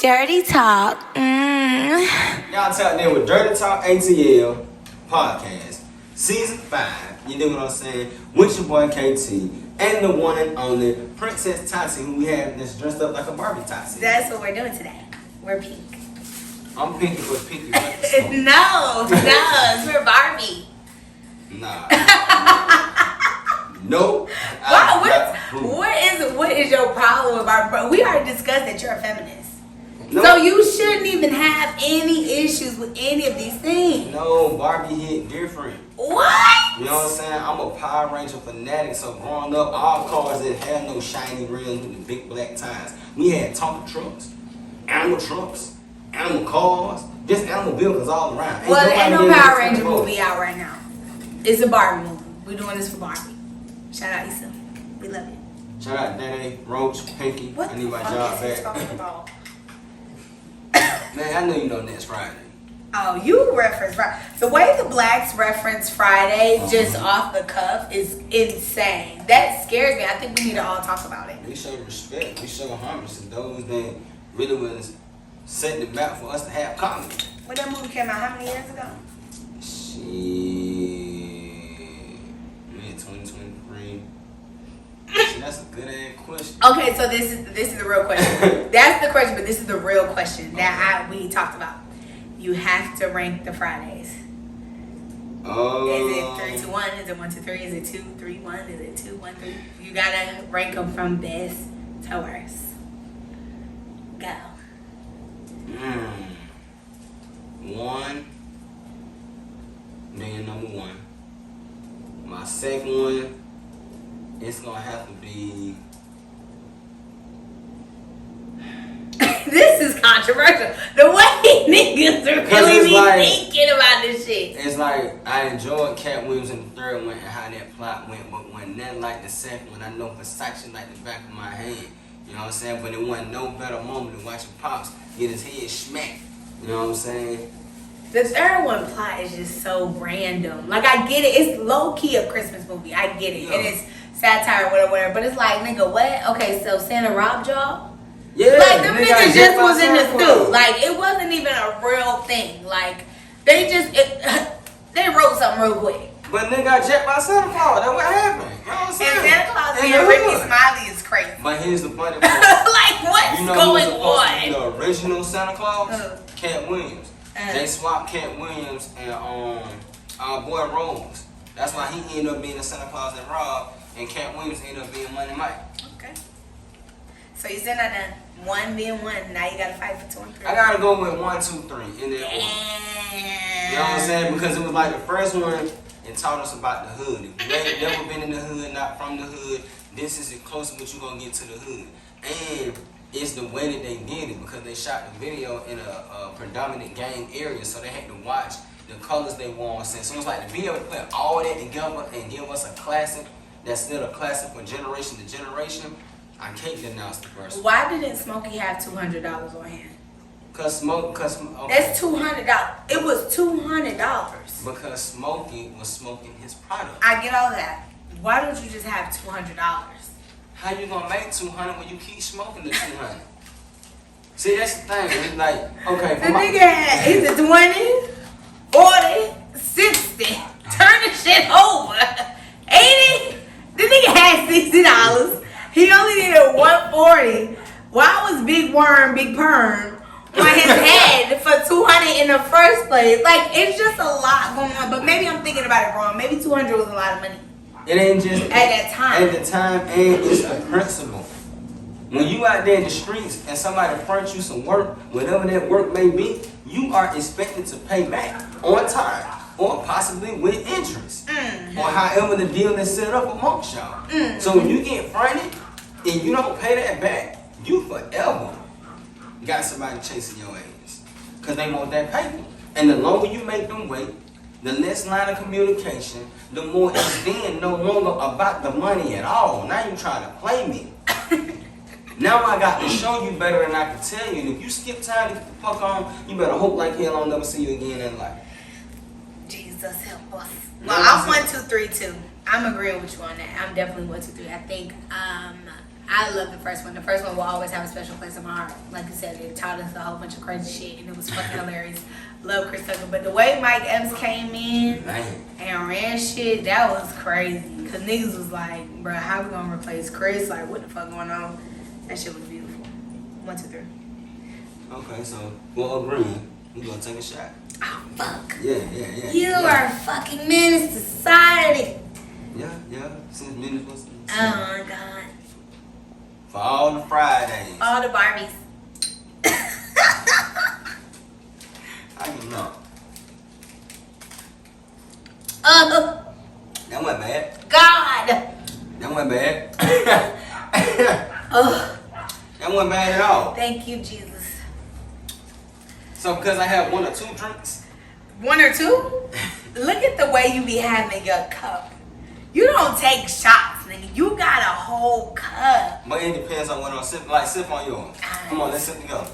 Dirty Talk. Y'all tapped in with Dirty Talk ATL podcast, season 5. You know what I'm saying? With your boy KT and the one and only Princess Tati, who we have that's dressed up like a Barbie Tati. That's what we're doing today. We're pink. I'm pinky but pinky. No, we're Barbie. Nah. Nope. What is your problem with Barbie? We already discussed that you're a feminist. No. So you shouldn't even have any issues with any of these things. No, Barbie hit different. What? You know what I'm saying? I'm a Power Ranger fanatic, so growing up, all cars that had no shiny rims with the big black tires. We had Tonka trucks, animal cars, just animal vehicles all around. Well, ain't no Power Ranger movie out right now. It's a Barbie movie. We're doing this for Barbie. Shout out Issa. We love you. Shout out Daddy, Roach, Pinky. What I need my the job fuck is he back. talking about? Man, I know you know next Friday. Oh, you reference Friday. The way the blacks reference Friday just off the cuff is insane. That scares me. I think we need to all talk about it. We show respect. We show homage to those that really was setting the map for us to have comedy. When that movie came out, how many years ago? Shit. Man, 2023. See, that's a good ass question. Okay, so this is the real question. That's the question, but this is the real question that we talked about. You have to rank the Fridays. Is it 3, 2, 1? Is it 1, 2, 3? Is it 2, 3, 1? Is it 2, 1, 3? You gotta rank them from best to worst. Go. 1. Man, number 1. My second one, it's gonna have to be. This is controversial. The way niggas are really be thinking about this shit. It's like I enjoyed Cat Williams in the third one and how that plot went, but when that like the second one, I know Versace like the back of my hand. You know what I'm saying? But it wasn't no better moment than watching Pops get his head smacked. You know what I'm saying? The third one plot is just so random. Like, I get it. It's low-key a Christmas movie. I get it. Yeah. And it's satire or whatever. But it's like, nigga, what? Okay, so Santa robbed y'all? Yeah. Like, them niggas just was in the suit. Like, it wasn't even a real thing. Like, they just, they wrote something real quick. But nigga got jacked by Santa Claus. That's what happened. You know what I'm saying? And Santa Claus being Ricky Smiley is crazy. But here's the funny part. Like, what's going on? The original Santa Claus? Cat Williams. They swapped Cat Williams and our boy Rose. That's why he ended up being the Santa Claus that robbed, and Cat Williams ended up being Money Mike. Okay. So you said not done 1 being 1. Now you gotta fight for 2 and 3. I gotta go with 1, 2, 3 in that order. You know what I'm saying? Because it was like the first one, it taught us about the hood. If you ain't never been in the hood, not from the hood, this is the closest what you gonna get to the hood. And it's the way that they did it because they shot the video in a predominant gang area, so they had to watch the colors they wore. So it was like to be able to put all that together and give us a classic that's still a classic for generation to generation. I can't denounce the person. Why didn't Smokey have $200 on hand? That's $200. It was $200. Because Smokey was smoking his product. I get all that. Why don't you just have $200? How you gonna make 200 when you keep smoking the 200? See, that's the thing. It's like, okay. The nigga had either 20, 40, 60. Turn the shit over. 80. The nigga had $60. He only needed 140. Why was Big Worm, Big Perm on his head for 200 in the first place? Like, it's just a lot going on. But maybe I'm thinking about it wrong. Maybe 200 was a lot of money. It ain't just at that time. At the time, and it's the principle. When you out there in the streets and somebody fronts you some work, whatever that work may be, you are expected to pay back on time or possibly with interest, or however the deal is set up amongst y'all. So when you get fronted and you don't pay that back, you forever got somebody chasing your ass because they want that paper. And the longer you make them wait, the less line of communication, the more it's then no longer about the money at all. Now you trying to play me. Now I got to show you better than I can tell you. And if you skip time to get the fuck on, you better hope like hell I'll never see you again in life. Jesus help us. Well, I'm 1, 2, 3 too. I'm agreeing with you on that. I'm definitely 1, 2, 3. I think I love the first one. The first one will always have a special place in my heart. Like you said, it taught us a whole bunch of crazy shit, and it was fucking hilarious. Love Chris Tucker. But the way Mike Epps came in and ran shit, that was crazy. Because niggas was like, bro, how we gonna replace Chris? Like, what the fuck going on? That shit was beautiful. 1, 2, 3. Okay, so we'll agree. We gonna take a shot. Oh, fuck. Yeah. You are a fucking menace to society. Yeah. Since minutes was. Oh, my God. For all the Fridays. All the Barbies. I don't know. That wasn't bad. God. That wasn't bad. Oh. That wasn't bad at all. Thank you, Jesus. So because I have 1 or 2 drinks. 1 or 2? Look at the way you be having your cup. You don't take shots, nigga. You got a whole cup. But it depends on what I'm sipping. Like, sip on yours. Come on, let's sip together.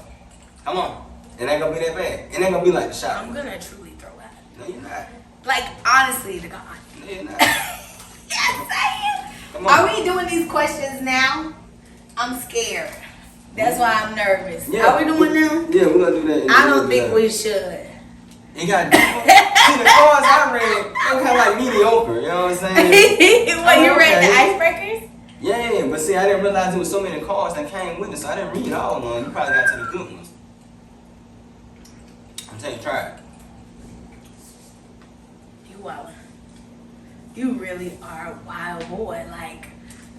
Come on. It ain't gonna be that bad. It ain't gonna be like the shot. I'm gonna truly throw out. No, you're not. Like, honestly, to God. No, you're not. Yes, Come on. are we doing these questions now? I'm scared. That's why I'm nervous. Yeah. Are we doing them? Yeah, we're gonna do that. I don't think we should. You got see the cards I read, they kind of like mediocre. You know what I'm saying? What, you read the Okay. icebreakers? Yeah, but see, I didn't realize there was so many cards that came with it, so I didn't read all of them. You probably got to the good ones. I'm telling you, try it. You wild. You really are a wild boy. Like,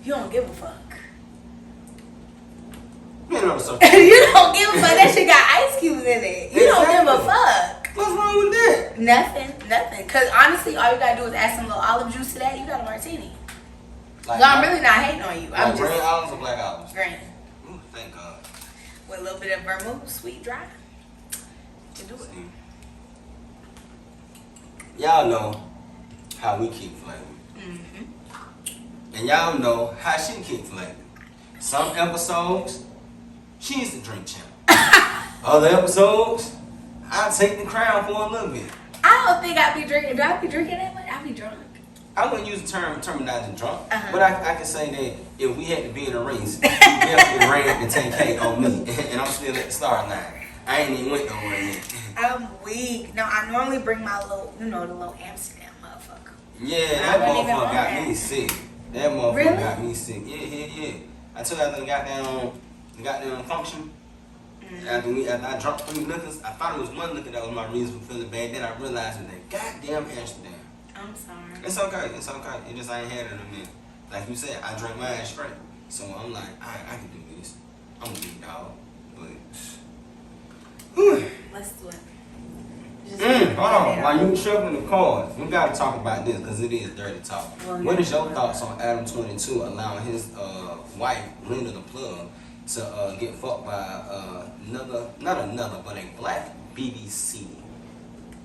you don't give a fuck. You know so. You don't give a fuck. That shit got ice cubes in it. You don't give a fuck. What's wrong with that? Nothing. Because honestly, all you gotta do is add some little olive juice to that. You got a martini. Like, So I'm really not hating on you. I'm like green just olives or black olives? green. Ooh, thank God. With a little bit of vermouth, sweet, dry. You can do it. Y'all know how we keep flavor. Mm-hmm. And y'all know how she keep flavor. Some episodes, she's the drink champ. Other episodes, I'll take the crown for a little bit. I don't think I be drinking. Do I be drinking that much? I be drunk. I wouldn't use the terminology drunk, Uh-huh. but I can say that if we had to be in a race, you definitely ran the 10K on me, and I'm still at the start line. I ain't even went nowhere yet. I'm weak. No, I normally bring my little, the little Amsterdam motherfucker. Yeah, that I don't even motherfucker want got that. me sick. That motherfucker Really? got me sick. Yeah. I took out the goddamn function. After I drunk 3 liquors, I thought it was 1 liquor that was my reason for feeling bad. Then I realized it was that goddamn Amsterdam. I'm sorry. It's okay. It just I ain't had it in a minute. Like you said, I drank mine straight. So I'm like, I can do this. I'm a big dog. But Let's do it. hold on. While you shuffling the cards, we gotta talk about this because it is dirty talk. Well, What is your yeah. thoughts on Adam 22 allowing his wife, Linda the Plug, to get fucked by not another, but a black BBC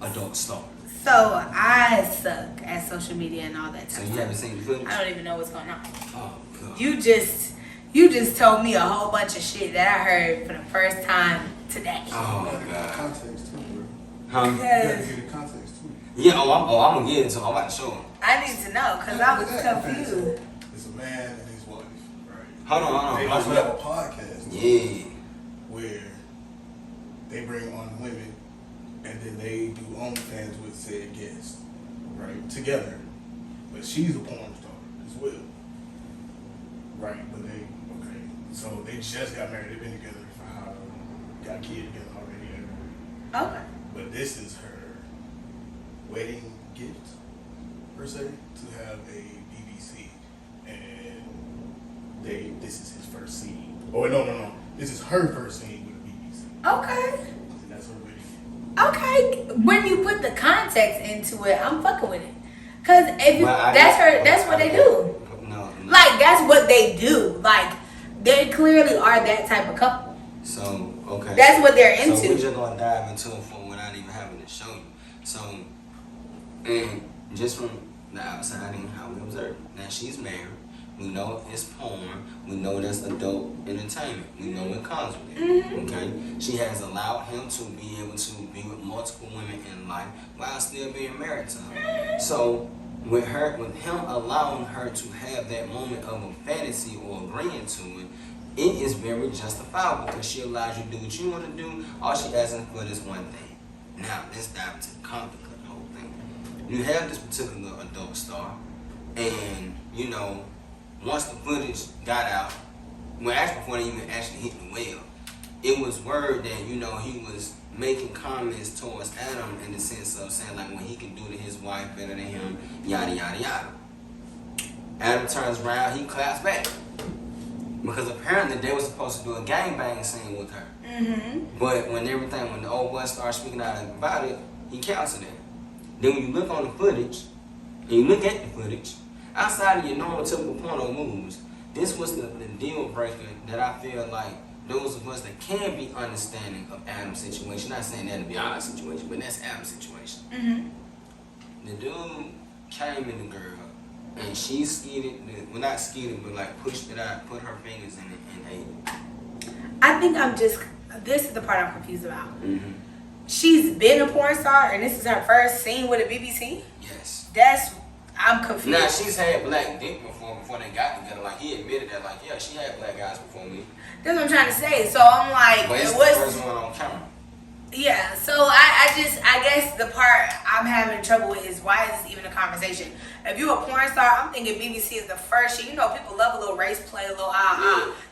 adult star? So I suck at social media and all that So type you of haven't stuff. seen the footage? I don't even know what's going on. Oh god. You just told me a whole bunch of shit that I heard for the first time today. Oh my god. Context too, bro. Huh? You gotta Because get the context too. Yeah. I'm gonna get it to him. I'm about to show him. I need to know because I was confused. It's a man and his wife, right? Hold on. They also have a podcast Yeah. where they bring on women and then they do OnlyFans with said guests, right? Together. But she's a porn star as well. Right, but so they just got married, they've been together for how got a kid together already. Okay. But this is her wedding gift, per se, to have a BBC. And this is his first scene. Oh, no. This is her first scene with a BBC. Okay. And that's her wedding gift. Okay. When you put the context into it, I'm fucking with it. Cause if you, Well, that's what they do. No. Like that's what they do. Like they clearly are that type of couple. So okay. That's what they're So we're into. just gonna dive into it without even having to show you. So, and just from the outside and how we observe, now she's married. We know it's porn. We know that's adult entertainment. We know it comes with it. Okay. She has allowed him to be able to be with multiple women in life while still being married to her. So, with him allowing her to have that moment of a fantasy or agreeing to it, it is very justifiable because she allows you to do what you want to do. All she asking for is one thing. Now, let's dive into the conflict of the whole thing. You have this particular adult star, and, you know, once the footage got out, well, actually before they even actually hit the well, it was word that, you know, he was making comments towards Adam in the sense of saying, like, what he can do to his wife better than him, yada, yada, yada. Adam turns around, he claps back. Because apparently they were supposed to do a gangbang scene with her. Mm-hmm. But when the old boy started speaking out about it, he canceled it. Then when you look on the footage, and you look at the footage, outside of your normal typical porno moves, this was the deal breaker that I feel like those of us that can be understanding of Adam's situation, not saying that'll be our situation, but that's Adam's situation. Mm-hmm. The dude came in the girl, and she skeeted, well not skeeted, but like pushed it out, put her fingers in it, and ate it. I think this is the part I'm confused about. Mm-hmm. She's been a porn star, and this is her first scene with a BBC? Yes. I'm confused. Now, she's had black dick before they got together. Like, he admitted that, like, yeah, she had black guys before me. That's what I'm trying to say. So I'm like, but it's the first one on camera. Yeah, so I guess the part I'm having trouble with is why is this even a conversation? If you're a porn star, I'm thinking BBC is the first shit. You know, people love a little race play, a little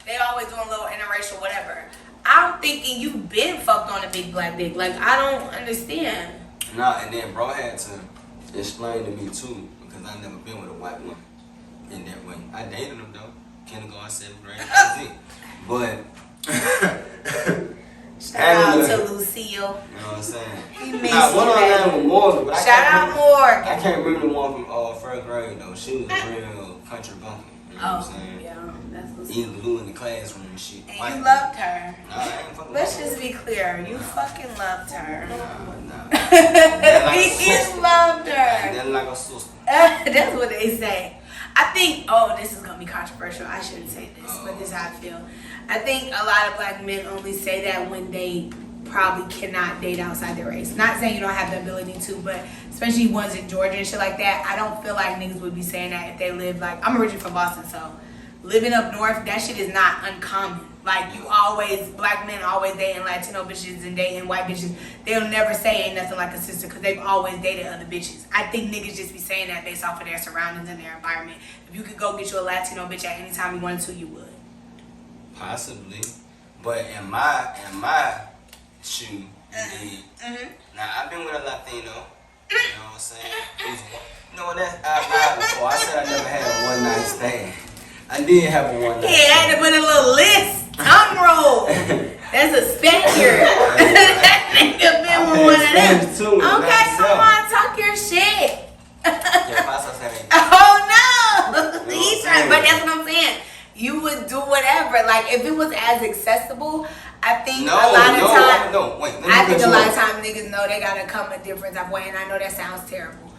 They always doing a little interracial whatever. I'm thinking you've been fucked on a big black dick. Like, I don't understand. No, and then bro had to explain to me too, because I've never been with a white woman in that way. I dated them though, kindergarten, 7th grade, that's it. But shout out to Lucille. You know what I'm saying? He makes one on there with Morgan, but shout out Morgan. I can't remember the one from 1st grade though. She was a real country bumpkin. You know what I'm saying? Yeah, that's Lucille. Eating glue in the classroom and shit. And you loved her. Nah, I ain't fucking Let's just be clear. You fucking loved her. Nah. He loved her. That's like a sister. That's what they say. I think, this is going to be controversial. I shouldn't say this, but this is how I feel. I think a lot of black men only say that when they probably cannot date outside their race. Not saying you don't have the ability to, but especially ones in Georgia and shit like that, I don't feel like niggas would be saying that if they live, like, I'm originally from Boston, so living up north, that shit is not uncommon. Like, black men always dating Latino bitches and dating white bitches. They'll never say ain't nothing like a sister because they've always dated other bitches. I think niggas just be saying that based off of their surroundings and their environment. If you could go get you a Latino bitch at any time you wanted to, you would. Possibly. But in my shoe, now I've been with a Latino, you know what I'm saying? You know what, I lied before. I said I never had a one-night stand. I did have a one-night stand. Yeah, I had to put a little list. Tongue roll. That's a Spaniard. That nigga been with one of them. Too, okay, come on, talk your shit. Oh no! He's trying, but that's what I'm saying. You would do whatever. Like, if it was as accessible, I think a lot of times niggas know they gotta come a different type of way, and I know that sounds terrible.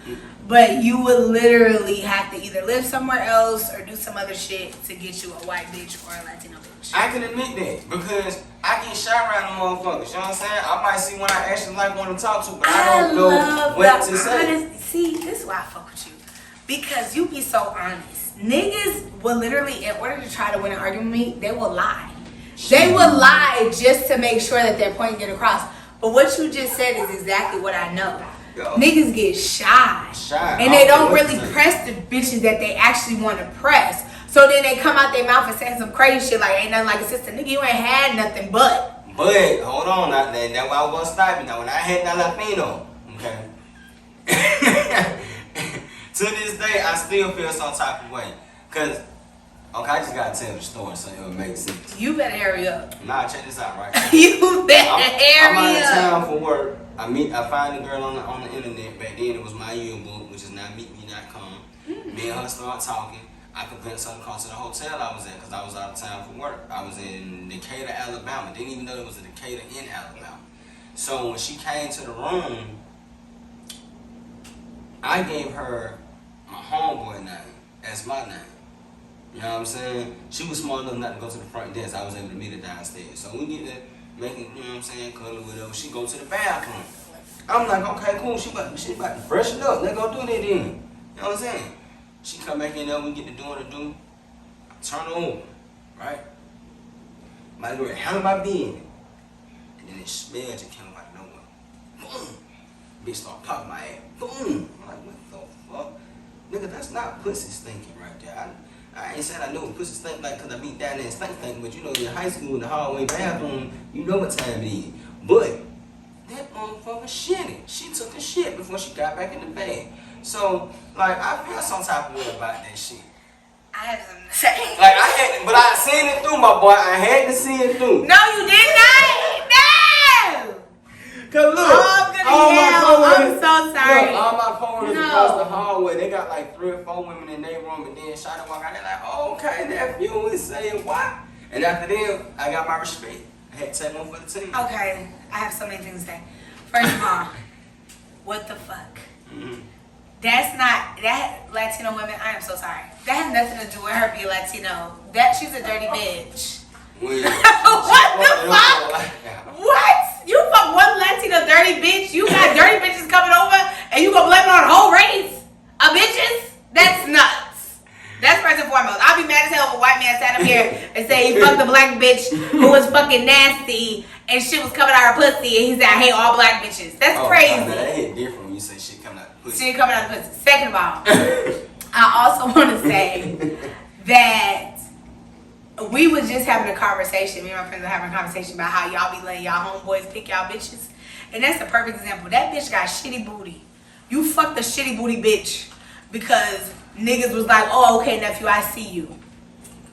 But you would literally have to either live somewhere else or do some other shit to get you a white bitch or a Latino bitch. I can admit that because I get shy around the motherfuckers. You know what I'm saying? I might see one I actually like want to talk to, but I don't know what to say. See, this is why I fuck with you. Because you be so honest. Niggas will literally, in order to try to win an argument with me, they will lie. They will lie just to make sure that their point get across. But what you just said is exactly what I know. Yo. Niggas get shy. And they don't really press the bitches that they actually want to press. So then they come out their mouth and say some crazy shit like, ain't nothing like a sister. Nigga, you ain't had nothing but. But, hold on, that's why I was going to stop you. Now, when I had that Latino, okay, to this day, I still feel some type of way. Because, okay, I just got to tell the story so it will make sense. You better hurry up. Nah, check this out right now. You better hurry up. I'm out of town for work. I find a girl on the internet. Back then, it was my yearbook, which is now meetme.com. Me and her start talking. I convinced her to come to the hotel I was at because I was out of town for work. I was in Decatur, Alabama. Didn't even know there was a Decatur in Alabama. So when she came to the room, I gave her my homeboy name as my name. You know what I'm saying? She was smart enough not to go to the front desk. I was able to meet her downstairs. So we get to making, you know what I'm saying, cuddle or whatever. She go to the bathroom. I'm like, okay, cool. She about to freshen up. Let's go do that then. You know what I'm saying? She come back in there, we get to doing the do. I turn her on, right? My girl handle my business. And then it smell just came out of nowhere. Boom! Bitch start popping my ass. Boom! I'm like, what the fuck? Nigga, that's not pussy stinking right there. I ain't saying I know what pussy stink like because I beat down there and stink, but you know, in high school, in the hallway bathroom, you know what time it is. But that motherfucker shitted. She took a shit before she got back in the bed. So, like, I feel some type of way about that shit. I have something to say. Like, but I seen it through, my boy. I had to see it through. No, you did not. No. Cause look, I'm so sorry. Look, all my coworkers across the hallway, they got like 3 or 4 women in their room, and then Shawty walk out. They're like, oh, okay, nephew, we saying what? And after then, I got my respect. I had to take one for the team. Okay, I have so many things to say. First of all, what the fuck? Mm-hmm. That's not that Latino women. I am so sorry. That has nothing to do with her being Latino. That she's a dirty bitch. Well, what the fuck? What? You fuck one Latino dirty bitch? You got dirty bitches coming over and you gonna blame it on the whole race of bitches? That's nuts. That's first and foremost. I'll be mad as hell if a white man sat up here and say he fucked a black bitch who was fucking nasty and shit was coming out her pussy and he said I hate all black bitches. That's crazy. God, that hit different when you say shit coming out the pussy. Shit coming out the pussy. Second of all, I also want to say that we was just having a conversation. Me and my friends were having a conversation about how y'all be letting y'all homeboys pick y'all bitches. And that's a perfect example. That bitch got shitty booty. You fucked a shitty booty bitch because niggas was like, oh, okay, nephew, I see you.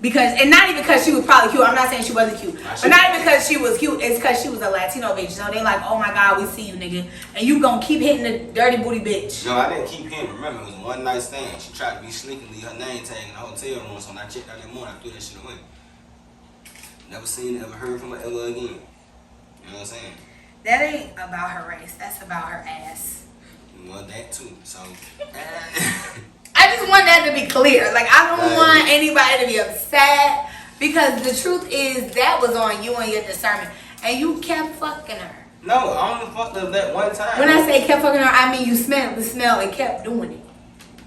Because, and not even because she was probably cute. I'm not saying she wasn't cute. But not even because she was cute. It's because she was a Latino bitch. So they like, oh my God, we see you, nigga. And you gonna keep hitting the dirty booty bitch. No, I didn't keep hitting. Remember, it was one night stand. She tried to be slick and leave her name tag in the hotel room. So when I checked out that morning, I threw that shit away. Never seen it, ever heard from her ever again. You know what I'm saying? That ain't about her race. That's about her ass. Well, that too. So, I just want that to be clear. Like, I don't want anybody to be upset because the truth is that was on you and your discernment. And you kept fucking her. no, I only fucked her that one time. When I say kept fucking her, I mean you smelled the smell and kept doing it.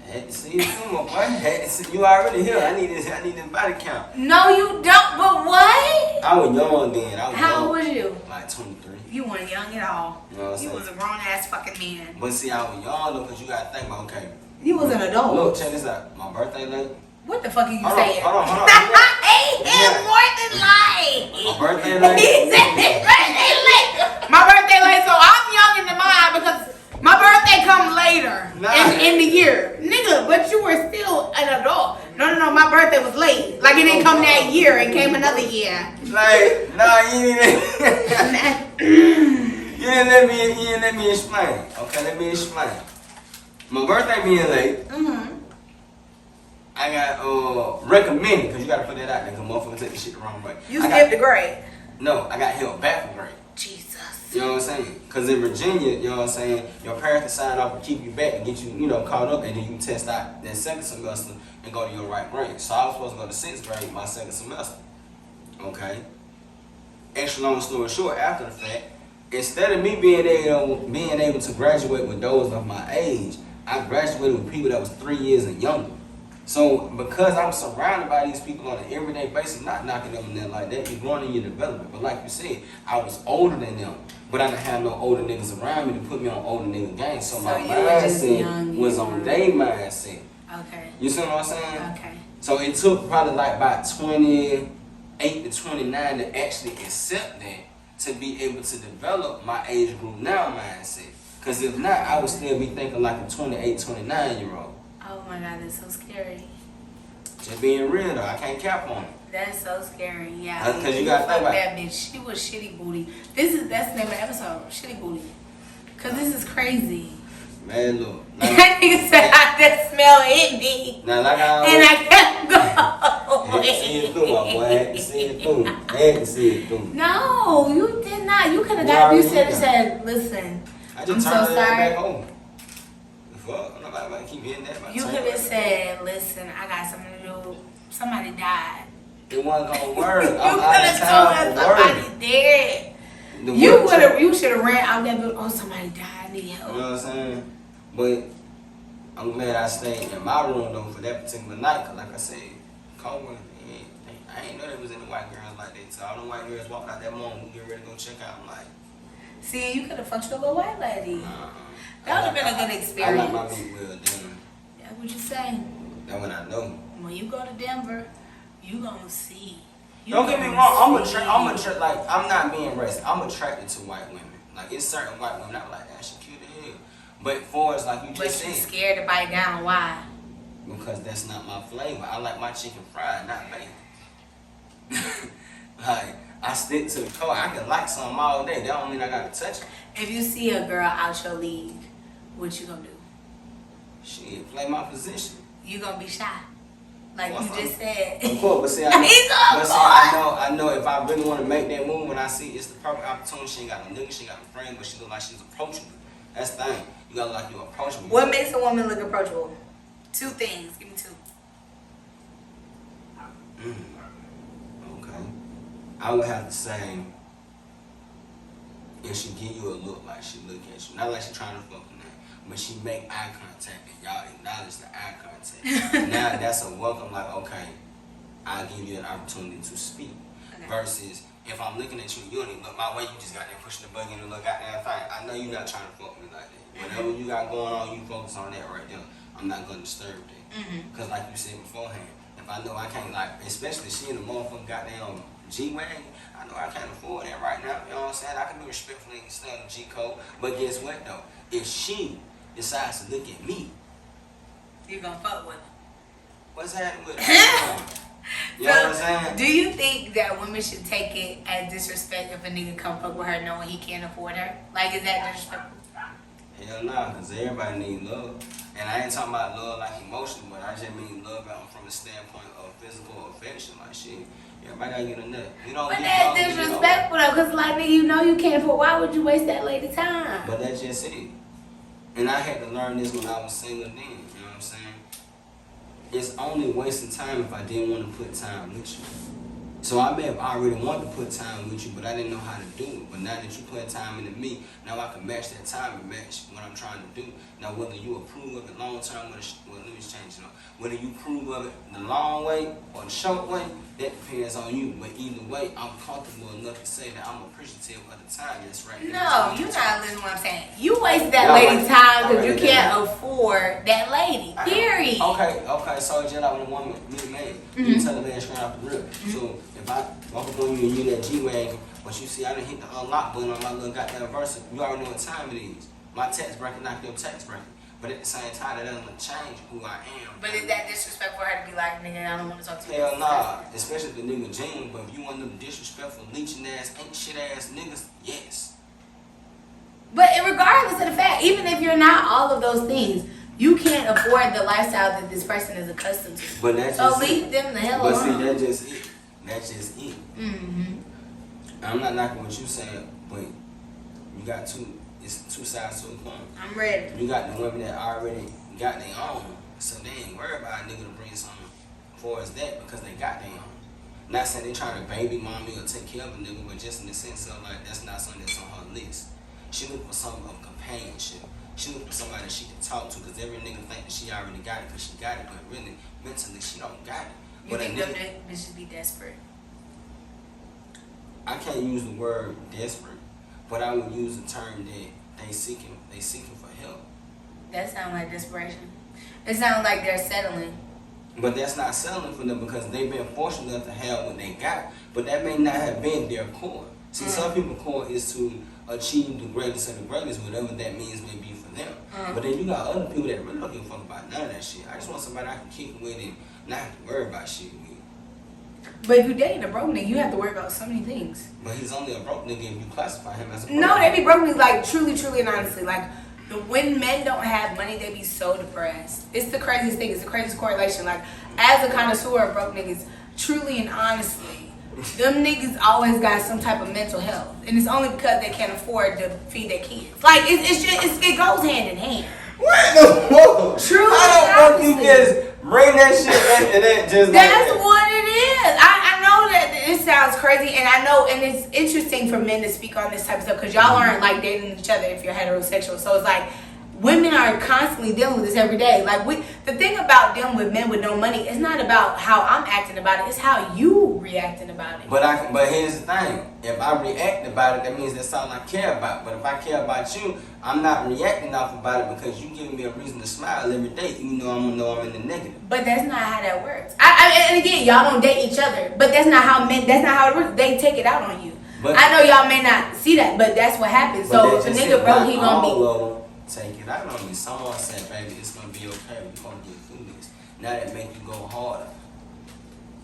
Had to see it too, my boy. Had to see, you already here. I need this body count. No, you don't. But what? I was young then. How old was you? Like 23. You weren't young at all. You know what I'm You saying? was a grown ass fucking man. But see, I was young though, because you got to think about, okay. You was an adult. Look, check this out. My birthday late. What the fuck are you Hold saying? on. I hate him more than life. My birthday late. He said his birthday late. My birthday late, so I'm young in the mind because my birthday comes later in the year. Nigga, but you were still an adult. No, my birthday was late. Like it didn't come that year, it came another year. Like, nah, you didn't let me explain. Okay, let me explain. My birthday being late, I got recommended, because you got to put that out there, because motherfuckers take the shit the wrong way. You skipped the grade. No, I got held back from grade. Jesus. You know what I'm saying? Because in Virginia, you know what I'm saying, your parents can sign off and keep you back and get you, caught up, and then you test out that second semester and go to your right grade. So I was supposed to go to 6th grade my second semester. Okay? Extra long story short, after the fact, instead of me being able to graduate with those of my age, I graduated with people that was 3 years and younger. So because I'm surrounded by these people on an everyday basis, not knocking them in there like that, you're growing in your development. But like you said, I was older than them, but I didn't have no older niggas around me to put me on older nigga game. So my mindset was on their mindset. Okay. You see what I'm saying? Okay. So it took probably like about 28 to 29 to actually accept that, to be able to develop my age group now mindset. Because if not, I would still be thinking like a 28, 29-year-old. Oh my God, that's so scary. Just being real though, I can't cap on it. That's so scary, yeah. Because you gotta think about that bitch. She was shitty booty. That's the name of the episode, shitty booty. Cause this is crazy. Man, look. That nigga said I just smell hit me. Now, like and I kept going. I had to see it through, my boy. I had to see it through. I had to see it through. No, you did not. You could have got. You said, listen. I just I'm turned so it sorry. back home. Fuck, nobody keep hitting that. You could have said, listen, I got something to do. Somebody died. It wasn't gonna work. You I'm could out of have told town us for somebody work. dead. You should have ran out there. Oh, somebody died. I need help. You know what I'm saying? But I'm glad I stayed in my room though for that particular night, cause like I said, Cobra, I ain't know there was any white girls like that. So all the white girls walked out that morning, we get ready to go check out. I'm like, see, you could have fucked your little white lady. That would have been a good experience. I like my meat well done. That's what you say. That's what I know. When you go to Denver, you gonna see. Don't get me wrong. I'm not being racist. I'm attracted to white women. Like it's certain white women I'm like, that she cute as hell. But for us, like you just said, but you scared to bite down. Why? Because that's not my flavor. I like my chicken fried, not baked. Like I stick to the core. I can like something all day. That don't mean I gotta touch it. If you see a girl out your league, what you gonna do? Shit, play my position. You gonna be shy, like you just said. Of course, but see, I know if I really want to make that move, when I see it's the perfect opportunity, she ain't got no nigga, she ain't got no friend, but she look like she's approachable. That's the thing. You gotta look like you're approachable. What makes a woman look approachable? 2 things. Give me 2. Okay. I would have to say, if she give you a look like she look at you, not like she trying to fuck with that, but she make eye contact and y'all acknowledge the eye contact. Now that's a welcome, like, okay, I'll give you an opportunity to speak. Okay. Versus, if I'm looking at you, you don't even look my way, you just got there pushing the button and look goddamn thing. I know you're not trying to fuck with me like that. Whatever you got going on, you focus on that right there. I'm not gonna disturb that. Cause like you said beforehand, if I know I can't, like, especially she in the motherfucking goddamn G-Wagon, I know I can't afford that right now. You know what I'm saying? I can be respectful and stay on the G-code. But guess what though? If she decides to look at me, you gonna fuck with her. What's happening with her? You know what I'm saying? Do you think that women should take it as disrespect if a nigga come fuck with her knowing he can't afford her? Like, is that disrespectful? Hell nah, because everybody needs love. And I ain't talking about love like emotion, but I just mean love from the standpoint of physical affection. Like shit, everybody gotta get a nut. You don't but get that's disrespectful though, because like, nigga, you know you can't afford. Why would you waste that lady time? But that's just it. And I had to learn this when I was single then. You know what I'm saying? It's only wasting time if I didn't want to put time with you. So I may have already wanted to put time with you, but I didn't know how to do it. But now that you put time into me, now I can match that time and match what I'm trying to do. Now whether you approve of it long term, let me change it up. Whether you approve of it the long way or the short way, that depends on you. But either way, I'm comfortable enough to say that I'm appreciative of the time that's right now. No, you're not listening to what I'm saying. You waste that lady's time because you can't afford that lady. Period. Okay. So just like when a woman meet a man, you tell the man straight off the rip. So if I walk up on you and you that G-Wagon, but you see I done hit the unlock button on my little goddamn Versa, you already know what time it is. My tax bracket knocked your tax bracket. But at the same time, that doesn't change who I am. But is that disrespect for her to be like, nigga, I don't want to talk to you? Hell nah. Especially if the nigga genuine. But if you want them disrespectful, leeching ass, ain't shit ass niggas, yes. But regardless of the fact, even if you're not all of those things, you can't afford the lifestyle that this person is accustomed to. But that's so just leave them the hell alone. But see, that's just it. I'm not knocking what you saying, but you got it's 2 sides to a coin. I'm ready. You got the women that already got their own, so they ain't worried about a nigga to bring something for us that because they got their own. Not saying they trying to baby mommy or take care of a nigga, but just in the sense of like that's not something that's on her list. She look for something of companionship. She look for somebody that she can talk to because every nigga think that she already got it because she got it, but really mentally she don't got it. You think them bitches be desperate? I can't use the word desperate, but I would use the term that they seeking for help. That sounds like desperation. It sounds like they're settling. But that's not settling for them because they've been fortunate enough to have what they got, but that may not have been their core. See, some people's core is to achieve the greatest of the greatest, whatever that means may be for them. But then you got other people that really don't give a fuck about none of that shit. I just want somebody I can kick it with and not have to worry about shit with. But if you're dating a broke nigga, you have to worry about so many things. But he's only a broke nigga if you classify him as a broke No, nigga. they be broke niggas like truly and honestly. Like when men don't have money, they be so depressed. It's the craziest thing. It's the craziest correlation. Like as a connoisseur of broke niggas, truly and honestly, them niggas always got some type of mental health, and it's only because they can't afford to feed their kids. Like it goes hand in hand. What the fuck? True. I don't want you just bring that shit back to that just That's like that. what it is. I know that it sounds crazy, and I know, and it's interesting for men to speak on this type of stuff because y'all aren't like dating each other if you're heterosexual. So it's like women are constantly dealing with this every day. Like the thing about dealing with men with no money, it's not about how I'm acting about it. It's how you reacting about it. But here's the thing. If I react about it, that means that's all I care about. But if I care about you, I'm not reacting off about it because you giving me a reason to smile every day. You know I'm in the negative. But that's not how that works. And again, y'all don't date each other. But that's not how it works. They take it out on you. But I know y'all may not see that, but that's what happens. So if a nigga broke, he gonna be. Take it out on you. Someone said, baby, it's gonna be okay. We're gonna get through this. Now that make you go harder.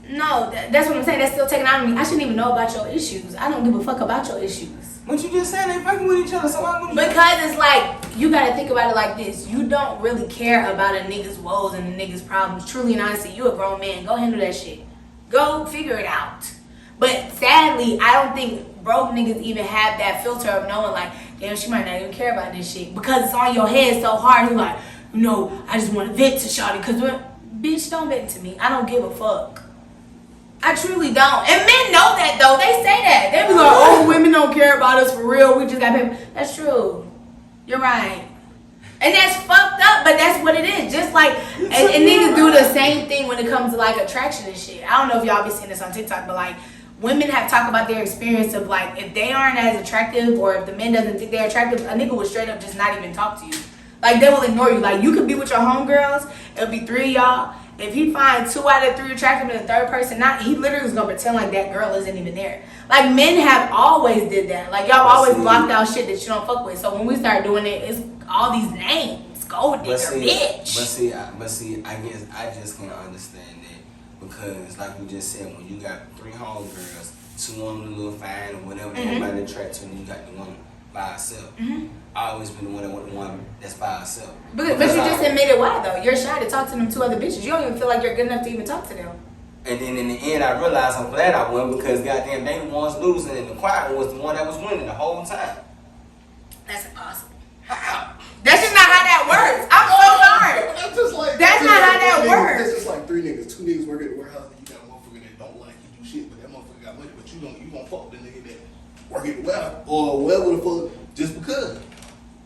No, that's what I'm saying. That's still taking out on me. I shouldn't even know about your issues. I don't give a fuck about your issues. But you just said they fucking with each other, so why would you? Because it's like, you gotta think about it like this. You don't really care about a nigga's woes and a nigga's problems. Truly and honestly, you a grown man. Go handle that shit. Go figure it out. But sadly, I don't think broke niggas even have that filter of knowing like, damn, she might not even care about this shit. Because it's on your head so hard. You're like, no, I just want to vent to shawty. Because, bitch, don't vent to me. I don't give a fuck. I truly don't. And men know that, though. They say that. They be like, oh, women don't care about us for real. We just got paid. That's true. You're right. And that's fucked up, but that's what it is. Just like, and niggas do the same thing when it comes to, like, attraction and shit. I don't know if y'all be seeing this on TikTok, but, like, women have talked about their experience of, like, if they aren't as attractive or if the men doesn't think they're attractive, a nigga will straight up just not even talk to you. Like, they will ignore you. Like, you could be with your homegirls. It'll be 3 of y'all. If he finds 2 out of 3 attractive and the third person not, he literally is going to pretend like that girl isn't even there. Like, men have always did that. Like, y'all always blocked out shit that you don't fuck with. So when we start doing it, it's all these names. Gold digger, bitch. But see, I guess I just can't understand that. Because, like we just said, when you got 3 homegirls, 2 on the little fine or whatever, everybody attracted to, and you got the one by herself. I always been the one that want the one that's by herself. But you just admitted why though? You're shy to talk to them 2 other bitches. You don't even feel like you're good enough to even talk to them. And then in the end, I realized I'm glad I won because goddamn, they the ones losing, and the quiet one was the one that was winning the whole time. That's impossible. How? That's just not how that works. I'm so sorry. That's not how that works. That's just like 3 niggas. 2 niggas work at the warehouse, and you got a motherfucker that don't like you do shit, but that motherfucker got money, but you gonna fuck with the nigga that work at the warehouse or whatever the fuck just because.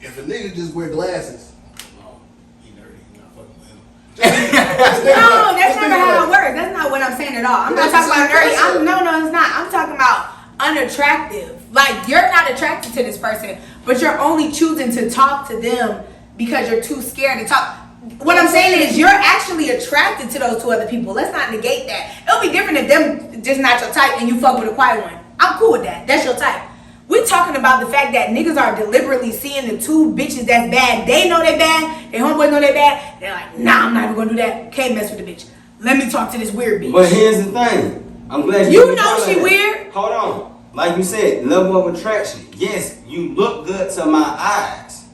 If a nigga just wear glasses, oh, he nerdy, you're not fucking with him. No, that's never how it works. That's not what I'm saying at all. I'm not talking about nerdy. No, it's not. I'm talking about unattractive. Like, you're not attracted to this person, but you're only choosing to talk to them because you're too scared to talk. What I'm saying is you're actually attracted to those 2 other people. Let's not negate that. It'll be different if them just not your type and you fuck with a quiet one. I'm cool with that. That's your type. We're talking about the fact that niggas are deliberately seeing the 2 bitches that's bad. They know they bad. Their homeboys know they bad. They're like, nah, I'm not even gonna do that. Can't mess with the bitch. Let me talk to this weird bitch. But here's the thing. I'm glad you know she weird. Hold on. Like you said, level of attraction. Yes, you look good to my eyes.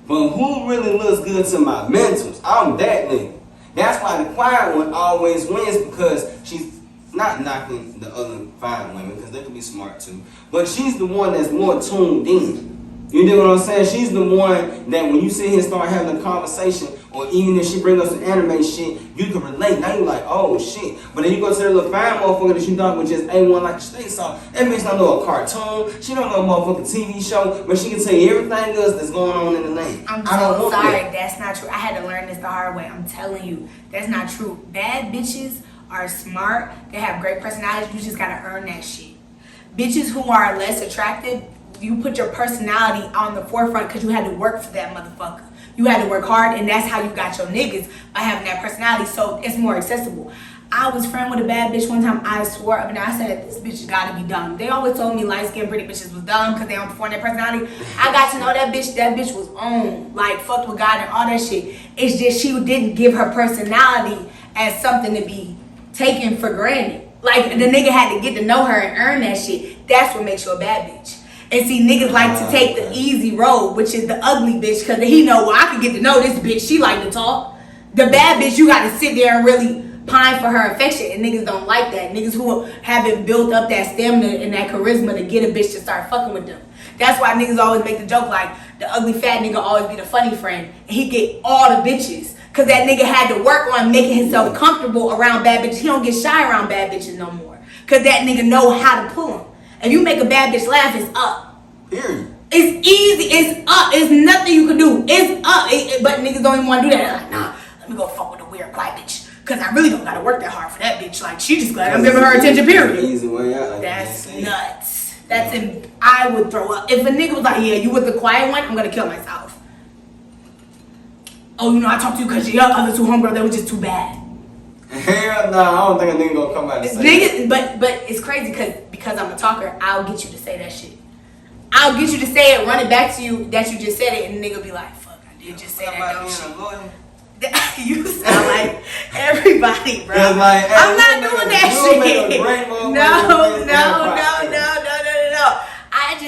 But who really looks good to my mentals? I'm that nigga. That's why the quiet one always wins because she's not knocking the other fine women because they can be smart too. But she's the one that's more tuned in. You know what I'm saying? She's the one that when you sit here and start having a conversation, or even if she bring up some anime shit, you can relate. Now you're like, oh shit. But then you go to the little fine motherfucker that you thought was just A1 like the steak sauce. That bitch don't know a cartoon. She don't know a motherfucking TV show, but she can tell you everything else that's going on in the land. I'm so sorry. That's not true. I had to learn this the hard way. I'm telling you, that's not true. Bad bitches are smart. They have great personalities. You just gotta earn that shit. Bitches who are less attractive, you put your personality on the forefront because you had to work for that motherfucker. You had to work hard, and that's how you got your niggas, by having that personality, so it's more accessible. I was friend with a bad bitch one time. I swore up and I said, this bitch gotta be dumb. They always told me light-skinned pretty bitches was dumb because they don't perform their personality. I got to know that bitch was on, like, fucked with God and all that shit. It's just she didn't give her personality as something to be taken for granted. Like, the nigga had to get to know her and earn that shit. That's what makes you a bad bitch. And see, niggas like to take the easy road, which is the ugly bitch, because he know, well, I can get to know this bitch. She like to talk. The bad bitch, you got to sit there and really pine for her affection, and niggas don't like that. Niggas who haven't built up that stamina and that charisma to get a bitch to start fucking with them. That's why niggas always make the joke like, the ugly fat nigga always be the funny friend, and he get all the bitches. Because that nigga had to work on making himself comfortable around bad bitches. He don't get shy around bad bitches no more. Because that nigga know how to pull them. If you make a bad bitch laugh, it's up. Period. It's easy. It's up. It's nothing you can do. It's up. But niggas don't even want to do that. They're like, nah, let me go fuck with a weird white bitch. Cause I really don't gotta work that hard for that bitch. Like, she just glad I'm giving her attention, period. Easy way out, like that's nuts. I would throw up. If a nigga was like, yeah, you with the quiet one, I'm gonna kill myself. Oh, I talked to you because your other two homegirls, they were just too bad. Hell no, I don't think a nigga gonna come out and say that. But it's crazy because I'm a talker, I'll get you to say that shit. I'll get you to say it, run it back to you that you just said it, and the nigga be like, fuck, I did just say that dumb shit. You sound like everybody, bro. Like, hey, I'm not doing that shit. No.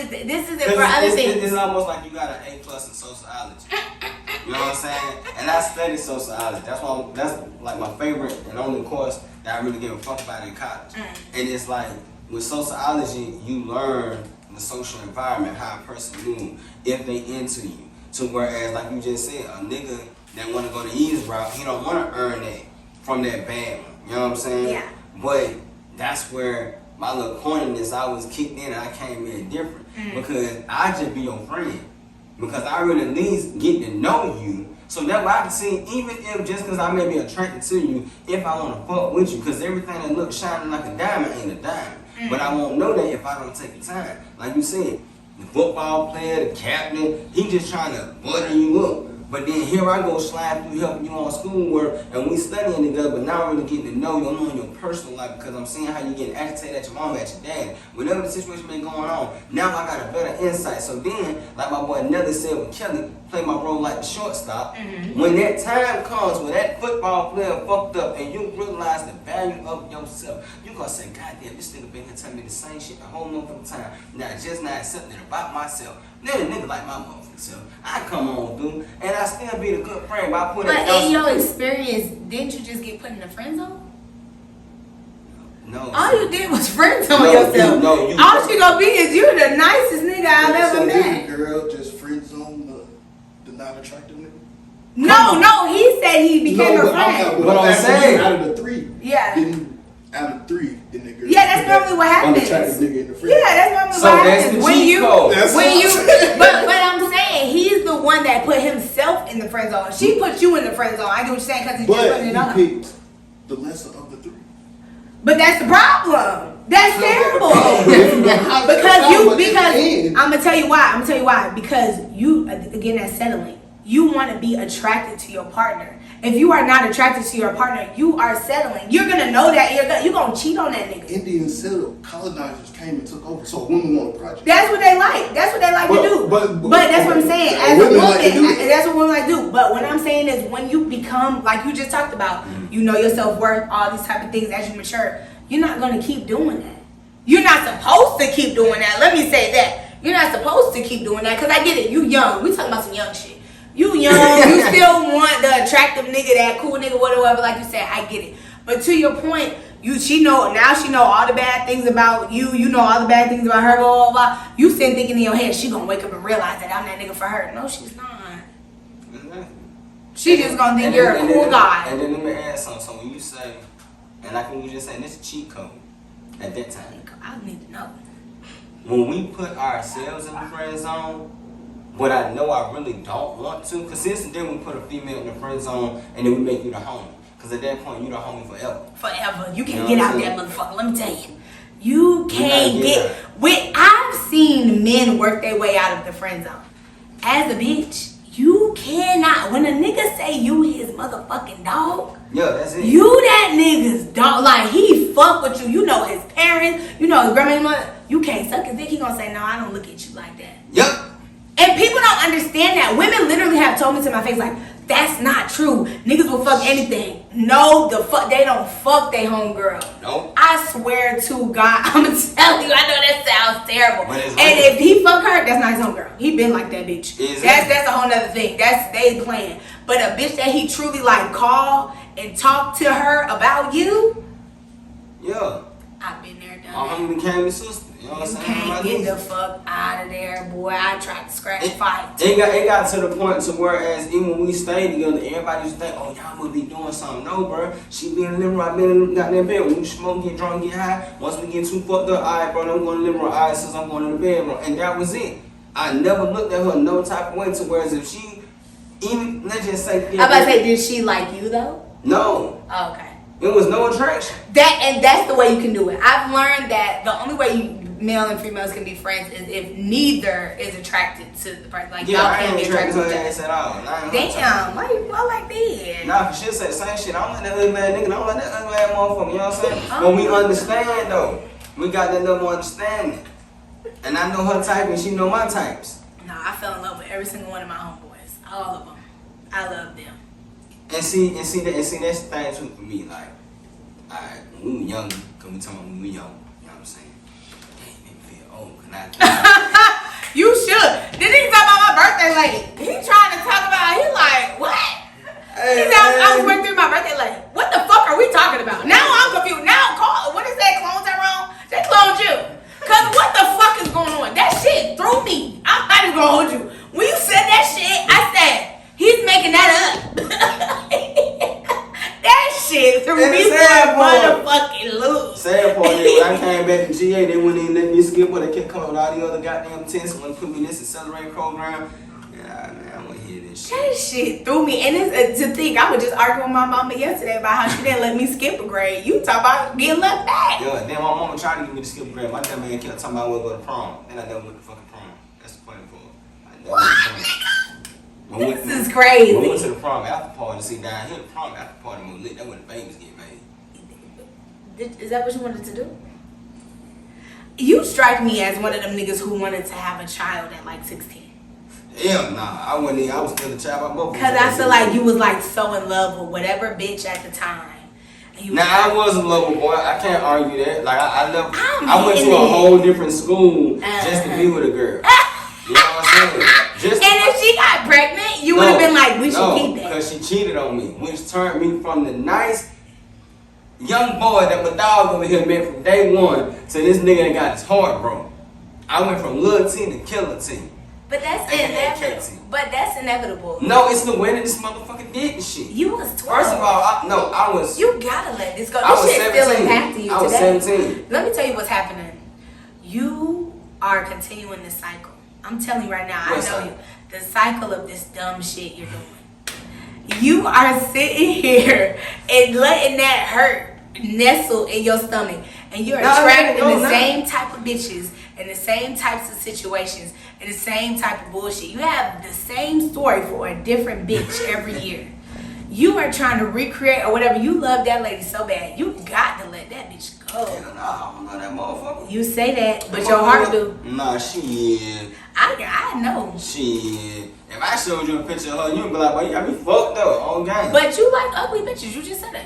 This isn't for other things. It's almost like you got an A+ in sociology. You know what I'm saying? And I studied sociology. That's like my favorite and only course that I really give a fuck about in college. And it's like, with sociology, you learn the social environment, how a person moves, if they into you. So whereas, like you just said, a nigga that want to go the easy route, he don't want to earn that from that bad one. You know what I'm saying? Yeah. But that's where my little corniness, I was kicked in and I came in different. Because I just be your friend. Because I really at least get to know you. So that way I can see, even if just because I may be attracted to you, if I want to fuck with you. Because everything that looks shining like a diamond ain't a diamond. But I won't know that if I don't take the time. Like you said, the football player, the captain, he just trying to butter you up. But then here I go slide through helping you on schoolwork and we studying together, but now I'm really getting to know you. I'm knowing your personal life because I'm seeing how you getting agitated at your mom, at your dad. Whatever the situation been going on, now I got a better insight. So then, like my boy Nelly said with Kelly, play my role like the shortstop. When that time comes where that football player fucked up and you realize the value of yourself, you gonna say, God damn, this nigga been here telling me the same shit the whole motherfucking time. Now just not accepting about myself. Then a nigga like my motherfucking self, I come on through and I still be the good friend by putting. But in your experience, didn't you just get put in the friend zone? No. All you did was friend zone yourself. All she gonna be is you're the nicest nigga I've ever met. The girl just friend zone the not attractive nigga. No, he said he became her friend. But I'm saying out of the three, out of three, then the girl. Yeah, that's normally what happens. Unattractive nigga in the friend. Yeah, that's normally what happens. But I'm saying he's the one that put himself in the friend zone. She put you in the friend zone. I get what you're saying because he's just putting it on. But he picked the lesser of the three. But that's the problem. That's terrible. Because I'm gonna tell you why. Because you, again, that's settling. You want to be attracted to your partner. If you are not attracted to your partner, you are settling. You're gonna know that you're gonna cheat on that nigga. Indians settled. Colonizers came and took over. So women want a project. That's what they like. That's what they like to do. But that's what I'm saying. As a woman, that's what women like to do. But what I'm saying is, when you become, like you just talked about, you know your self-worth, all these type of things as you mature, you're not gonna keep doing that. You're not supposed to keep doing that. Let me say that. You're not supposed to keep doing that because I get it. You young. We talking about some young shit. You young, you still want the attractive nigga, that cool nigga, whatever, like you said, I get it. But to your point, she know all the bad things about you, you know all the bad things about her, blah, blah, blah. You sitting thinking in your head, she gonna wake up and realize that I'm that nigga for her. No, she's not. She just gonna think you're a cool guy. And then let me add something. So when you say, and like when you just saying, this is cheat code at that time. I need to know. When we put ourselves in the friend zone, but I know I really don't want to, because since then we put a female in the friend zone and then we make you the homie. Because at that point, you the homie forever. Forever. You can't get out that motherfucker. Let me tell you. You can't get. I've seen men work their way out of the friend zone. As a bitch, you cannot. When a nigga say you his motherfucking dog, yeah, that's it. You that nigga's dog. Like, he fuck with you. You know his parents. You know his grandma and mother. You can't suck his dick. He gonna say, no, I don't look at you like that. Yep. And people don't understand that. Women literally have told me to my face, like, that's not true. Niggas will fuck anything. No, they don't fuck their homegirl. Nope. I swear to God, I'm telling you, I know that sounds terrible. And right. if he fuck her, that's not his homegirl. He been like that bitch. Exactly. That's a whole nother thing. That's they playing. But a bitch that he truly like call and talk to her about you. Yeah. I've been there, done My homie became his sister. You know what I'm saying? Can't get the fuck out of there, boy. I tried to scratch fight. It got to the point to whereas even when we stayed together, everybody used to think, oh, y'all must be doing something. No, bro. She be in the living room, I been in the goddamn bed. When you smoke, get drunk, get high. Once we get too fucked up, all right, bro, I'm going to the living room. All right, since I'm going to the bedroom. And that was it. I never looked at her no type of way to whereas if she, even, let's just say. I'm about to say, did she like you though? No. Oh, okay. It was no attraction. That's the way you can do it. I've learned that the only way male and females can be friends is if neither is attracted to the person. Like y'all I can't ain't be attracted to her each ass other. at all. Damn, why you all like that? Nah, cause she'll say the same shit. I don't like that ugly ass nigga. I don't like that ugly ass motherfucker. You know what I'm saying? But we understand though. We got that level of understanding. And I know her type and she know my types. Nah, I fell in love with every single one of my homeboys. All of them. I love them. And see that's the thing too for me. Like, alright, when we were young, cause we talking about when we young. You know what I'm saying? Damn, it feel old. You should. This nigga talk about my birthday late. He trying to talk about. He like what? Hey, He said I was working through my birthday late. What the fuck are we talking about? Now I'm confused. Now call. What is that? Clone Tyrone? They cloned you. Cause what the fuck is going on? That shit threw me. I'm not even gonna hold you. When you said that shit, I said he's making that up. That shit threw me for a motherfucking loop. Sad part is when I came back to GA, they wouldn't even let me skip, but they kept coming with all the other goddamn tests when they put me in this accelerated program. Yeah, man, I want to hear this shit. That shit threw me. And it's to think, I was just arguing with my mama yesterday about how she didn't let me skip a grade. You talk about getting left back. Yeah, then my mama tried to get me to skip a grade. My damn man kept talking about I would go to prom. And I never went to fucking prom. That's the funny part. I never went to prom. This is crazy. We went to the prom after party. See, down here, the prom after party was lit. That's when the babies get made. Is that what you wanted to do? You strike me as one of them niggas who wanted to have a child at like 16. Hell nah, I wasn't even, I was still a child. Because I feel like you was like so in love with whatever bitch at the time. Now I was a lover boy. I can't argue that. Like I went to a whole different school just to be with a girl. You know what I'm saying? And if she got pregnant, you would have been like, we should keep that. Because she cheated on me, which turned me from the nice young boy that my dog over here met from day one to this nigga that got his heart broke. I went from little T to killer T. But that's inevitable. But that's inevitable. No, it's the way that this motherfucker did this shit. You was 12. First of all, I was. You gotta let this go. I was This shit 17. still impacting you I was today. 17. Let me tell you what's happening. You are continuing this cycle. I'm telling you right now. I know you. The cycle of this dumb shit you're doing. You are sitting here and letting that hurt nestle in your stomach, and you're attracting the same type of bitches and the same types of situations and the same type of bullshit. You have the same story for a different bitch every year. You are trying to recreate or whatever. You love that lady so bad. You got to let that bitch go. Hell nah, I don't know that motherfucker. You say that, but your heart do. Nah, shit. I know. Shit. If I showed you a picture of her, you'd be like, well, you got me fucked up on game. But you like ugly bitches. You just said that.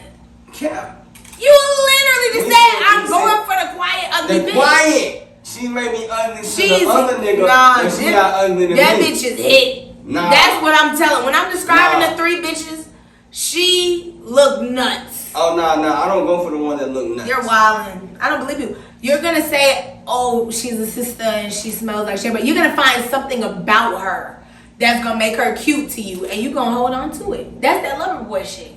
Yeah. You literally just said, I'm going for the quiet, ugly bitch. The quiet. She made me ugly to She's, the other nigga. Nah, and she got ugly to that me. bitch is hit. Nah. That's what I'm telling. When I'm describing the three bitches, she look nuts. Oh, nah. I don't go for the one that look nuts. You're wildin'. I don't believe you. You're going to say, oh, she's a sister and she smells like shit. But you're going to find something about her that's going to make her cute to you. And you're going to hold on to it. That's that lover boy shit.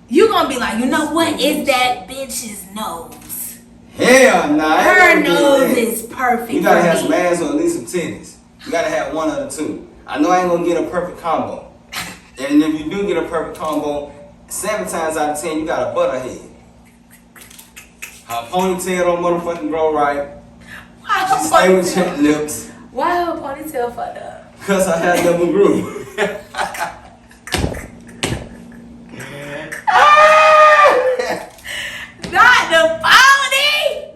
You're going to be like, you know what? It's that bitch's nose. Hell nah. Her nose is perfect. You gotta have some ass or at least some titties. You gotta have one of the two. I know I ain't gonna get a perfect combo. And if you do get a perfect combo, 7 times out of 10, you got a butter head. Her ponytail don't motherfucking grow right. Why She stay with chapped lips. Why her ponytail fucked up? Cause her hair never grew. Not the pony!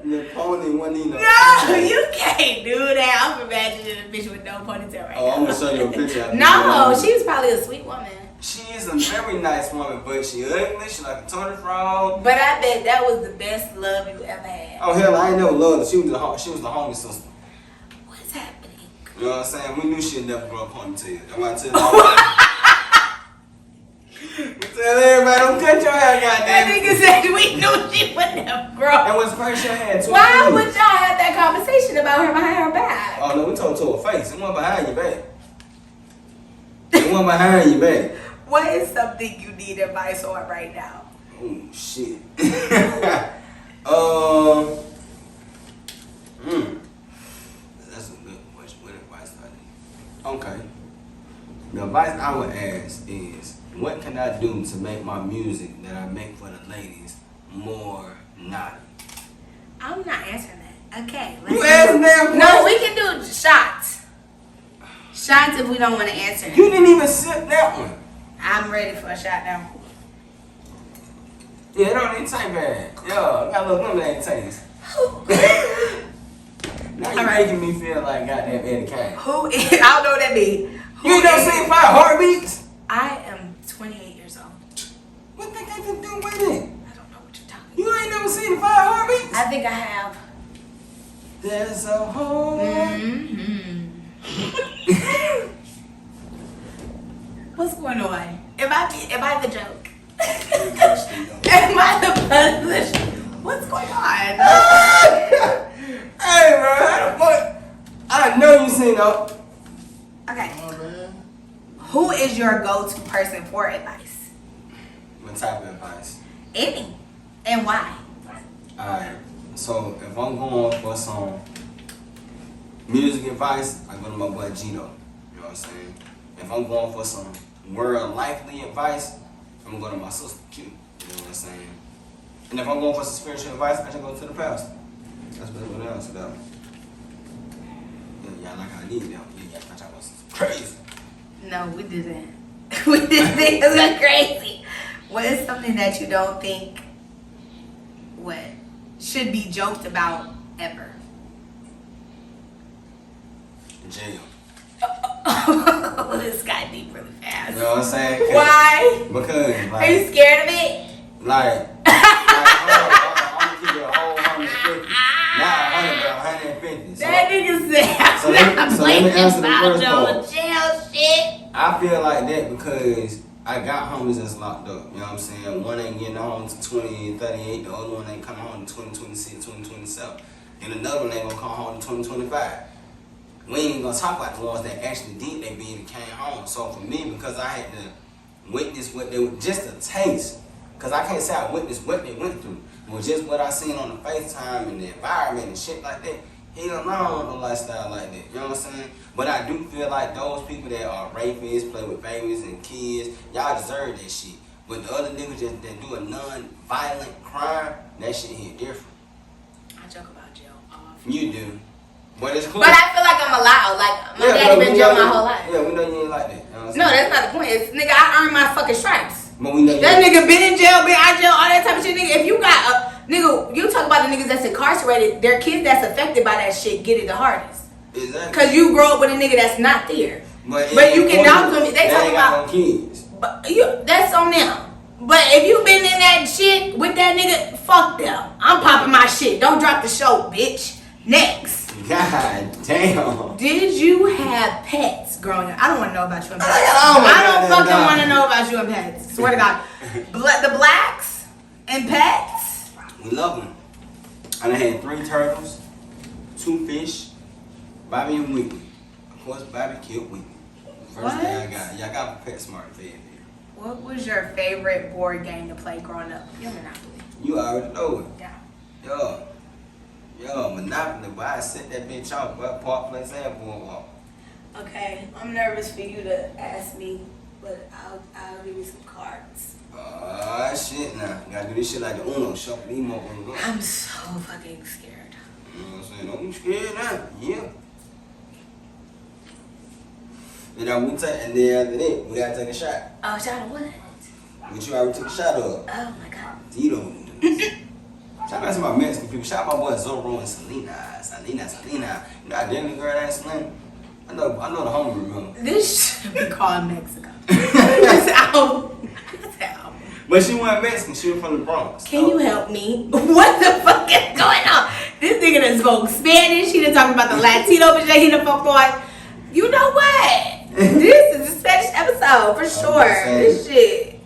The pony wasn't even No, you can't do that. I'm imagining a bitch with no ponytail right Oh, now. I'm gonna show you a picture. No, she was probably a sweet woman. She is a very nice woman, but she ugly. She like a turtle frog. But I bet that was the best love you ever had. Oh hell, I ain't never loved her. She was the homie sister. What's happening? You know what I'm saying? We knew she'd never grow a ponytail. That's why I tell everybody. We tell everybody, don't cut your hair, goddamn. That nigga said we knew she would never grow. And what's first your hair? Why would y'all have that conversation about her behind her back? Oh no, we told her to her face. It wasn't behind your back. It wasn't behind your back. What is something you need advice on right now? Oh shit. That's a good question. What advice do I Okay. The advice I would ask is, what can I do to make my music that I make for the ladies more naughty? I'm not answering that. Okay. You asking them? No, we can do shots. Shots if we don't want to answer it. You didn't even sip that one. I'm ready for a shot now. Yeah, it don't even taste bad. Yo, got a little lemonade taste. Now you're making me feel like goddamn Eddie Kane. Who is? I don't know what that means. You ain't never seen 5 Heartbeats? I am 28 years old. What they got to do with it? I don't know what you're talking about. You ain't never seen 5 Heartbeats? I think I have. There's a hole. What's going on? Am I the joke? Am I the punch? What's going on? Hey, bro, how the fuck? I know you seen that. Okay. Who is your go-to person for advice? What type of advice? Any. And why? Alright, so if I'm going for some music advice, I go to my boy Gino. You know what I'm saying? If I'm going for some world lifely advice, I'm going to my sister Q. You know what I'm saying? And if I'm going for some spiritual advice, I just go to the pastor. That's what else about. Yeah, like I need them. Yeah, I thought I was crazy. No, we didn't. We didn't think it was crazy. What is something that you don't think should be joked about ever? Jail. This got deep really fast. You know what I'm saying? Why? Because, like, Are you scared of it? Like, I'm gonna keep it a whole 150. Not 100, but 150. That nigga said, So let me answer the first no part. jail shit. I feel like that because I got homies that's locked up. You know what I'm saying? One ain't getting home to 2038. The other one ain't coming home to 2026, 2027. And another one ain't gonna come home to 2025. We ain't even gonna talk about the ones that actually did they being and came home. So for me, because I had to witness what they were, just a taste. Because I can't say I witnessed what they went through. It was just what I seen on the FaceTime and the environment and shit like that. Hell no, I don't want no lifestyle like that. You know what I'm saying? But I do feel like those people that are rapists, play with babies and kids, y'all deserve that shit. But the other niggas that do a non-violent crime, that shit hit different. I joke about jail often. You do. But it's cool. But I feel like I'm allowed. Like, my daddy been in jail my whole life. Yeah, we know you ain't like that. You know what I'm No, saying? that's not the point. It's, nigga, I earned my fucking stripes. But we know That nigga been in jail, been out of jail, all that type of shit, nigga. If you got a nigga, you talk about the niggas that's incarcerated, their kids that's affected by that shit get it the hardest. Exactly. Cause you grow up with a nigga that's not there. But you can talk to them. They talk about no kids. But that's on them. But if you been in that shit with that nigga, fuck them. I'm popping my shit. Don't drop the show, bitch. Next. God damn. Did you have pets growing up? I don't want to know about you and pets. I don't fucking want to know about you and pets. Swear to God. The blacks and pets. We love them. I done had 3 turtles, 2 fish, Bobby and Whitney. Of course, Bobby killed Whitney. First thing I got. Y'all got my pet smart fed here. What was your favorite board game to play growing up? Your Monopoly. You already know it. Yeah. Yo, Monopoly, boy, I set that bitch off, boy, Park Place and Boardwalk. Okay, I'm nervous for you to ask me, but I'll give you some cards. Shit now. Gotta do this shit like the Uno, shuffle these motherfuckers up. I'm so fucking scared. You know what I'm saying? Don't be scared now. Yeah. And then after that, we gotta take a shot. Oh, shot of what? Which you already took a shot of. Oh my God. You don't do this. Shout out to my Mexican people. Shout out my boy Zorro and Selena. You know that damn girl that ain't Selena? I know the homie remember. This should be called Mexico. But she wasn't Mexican. She was from the Bronx. Can you help me? What the fuck is going on? This nigga done spoke Spanish. He done talking about the Latino bitch that he done fuck boy. You know what? This is a Spanish episode for sure. This shit.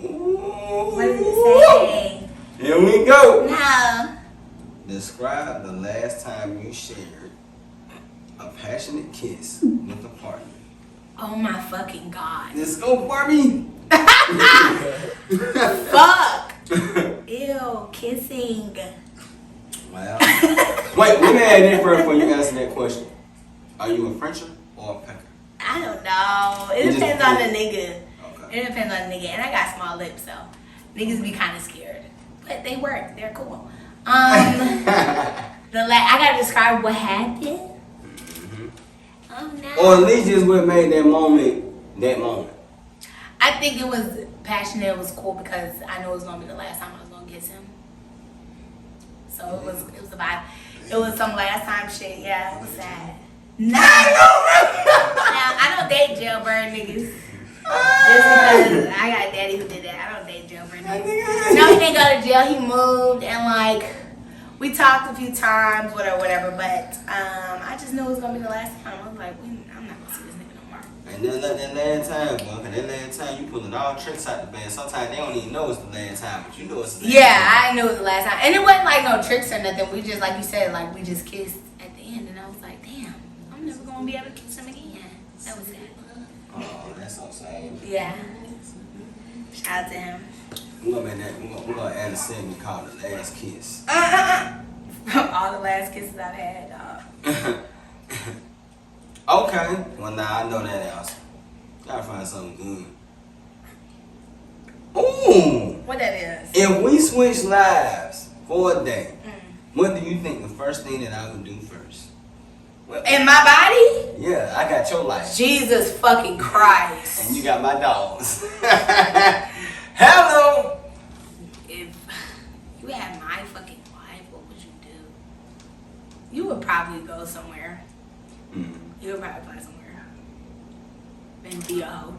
Ooh. What does it say? Here we go. No. Describe the last time you shared a passionate kiss with a partner. Oh my fucking God. Let's go, Barbie. Fuck. Ew, kissing. Well, wait, let me add that first before you answer that question. Are you a Frencher or or a pecker? I don't know. It You depends just on the cool. nigga. Okay. It depends on the nigga. And I got small lips, so niggas be kind of scared. But they work. They're cool. I gotta describe what happened. Mm-hmm. Oh no. Or at least just what made that moment that moment. I think it was passionate. It was cool because I knew it was gonna be the last time I was gonna kiss him. So it was a vibe. It was some last time shit. Yeah, it was sad. Nah, I don't date jailbird niggas. Just because I got a daddy who did that. I don't date jailbird niggas. No, he didn't go to jail. He moved and like we talked a few times, whatever. But I just knew it was gonna be the last time. I was like, I'm not gonna see this nigga no more. And then that last time, boy, cause that last time you pulling all tricks out the bag. Sometimes they don't even know it's the last time, but you know it's the last time. Yeah, I knew it was the last time. And it wasn't like no tricks or nothing. We just, like you said, like we just kissed at the end. And I was like, damn, I'm never going to be able to kiss him again. That was sad. Oh, that's so sad. Yeah. Shout out to him. We're gonna make that. We're gonna add a segment called the last kiss. All the last kisses I've had, dog. Okay. Well, now I know that answer. Gotta find something good. Ooh. What that is? If we switch lives for a day, what do you think the first thing that I would do first? Well, In my body? yeah, I got your life. Jesus fucking Christ. And you got my dogs. Hello. If you had my fucking life, what would you do? You would probably go somewhere. You would probably fly somewhere. And be a hoe.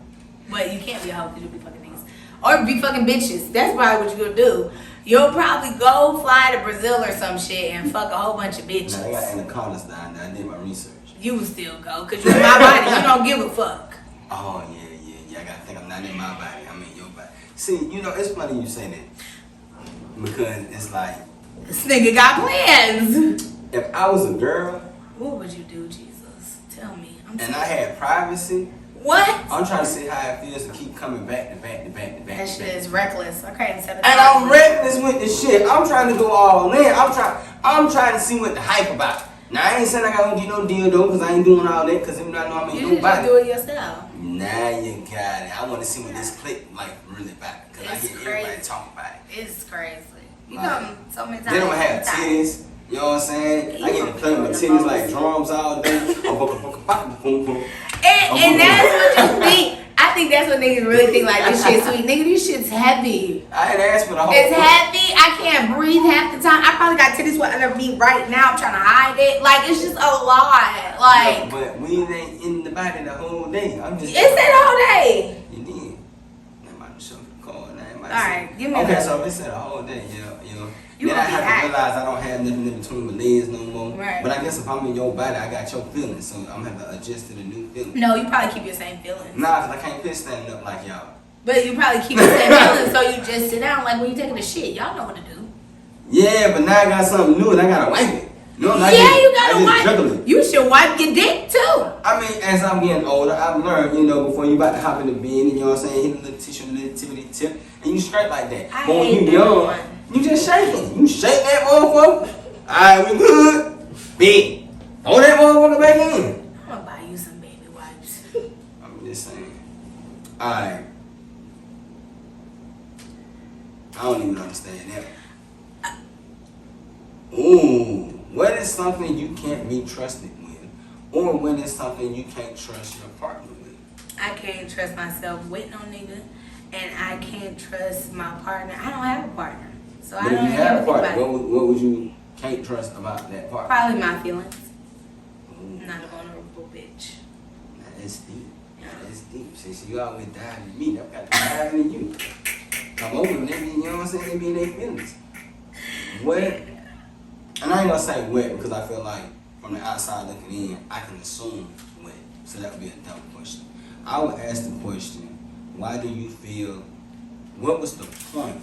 But you can't be a hoe because you'll be fucking niggas. Or be fucking bitches. That's probably what you're gonna do. You'll probably go fly to Brazil or some shit and fuck a whole bunch of bitches. Now, I got anacondas down there. I did my research. You would still go because you're in my body. You don't give a fuck. Oh, yeah. I gotta think I'm not in my body. I'm in your body. See, you know, it's funny you say that. Because it's like, This nigga got plans. if I was a girl What would you do, Jesus? Tell me. I'm and I had privacy, What? I'm trying to see how it feels to keep coming back to back. That shit is reckless. Okay, instead of And I'm reckless with the shit. I'm trying to go all in. I'm trying to see what the hype about. Now, I ain't saying I gotta get no deal though, because I ain't doing all that, because even though I know I'm in You your should just body. do it yourself. Now you got it. I want to see what this click like really about. Because I It's hear everybody crazy. talk about it. It's crazy. You Right. come so many times. They don't have titties. You know what I'm saying? I get to play with my titties like drums all day. And that's what you think. I think that's what niggas really think. Like, this shit's sweet. Nigga, this shit's heavy. I ain't asked for the whole. It's heavy. I can't breathe half the time. I probably got titties sweat under me right now. I'm trying to hide it. Like, it's just a lot. Like, But we ain't in the body the whole day. I'm just. it's that whole day. You did. That might show the call. Alright, give me Okay, that. so if it's the whole day, you know. You Then gonna I be have hot. to realize I don't have nothing in between my legs no more. Right. But I guess if I'm in your body, I got your feelings, so I'm gonna have to adjust to the new feeling. No, you probably keep your same feelings. Nah, 'cause I can't fit standing up like y'all. But you probably keep your same feelings, so you just sit down. Like, when you taking a shit, y'all know what to do. Yeah, but now I got something new and I gotta wipe it. No, not Yeah, just, you I gotta just juggle wipe. it. You should wipe your dick, too. I mean, as I'm getting older, I've learned, before you about to hop in the bed, and you know what I'm saying, hit a little tissue, a little tip, and you straight like that. I But when hate you that young, one. you just shaking. You shake that motherfucker. Alright, we good. Big. Throw that motherfucker back in. I'm gonna buy you some baby wipes. I'm just saying. Alright. I don't even understand that. Ooh. What is something you can't be trusted with? Or when is something you can't trust your partner with? I can't trust myself with no nigga, and I can't trust my partner. I don't have a partner, so I But if don't you even had a think partner, about it. what would you can't trust about that partner? Probably my feelings. Ooh, I'm not a vulnerable bitch. that's deep. That's deep. Since you always diving in me, I've got to dive into you. Come over and they be, you know what I'm saying, they be in their feelings. What? And I ain't gonna say wet because I feel like from the outside looking in, I can assume wet. So that would be a dumb question. I would ask the question, why do you feel, what was the point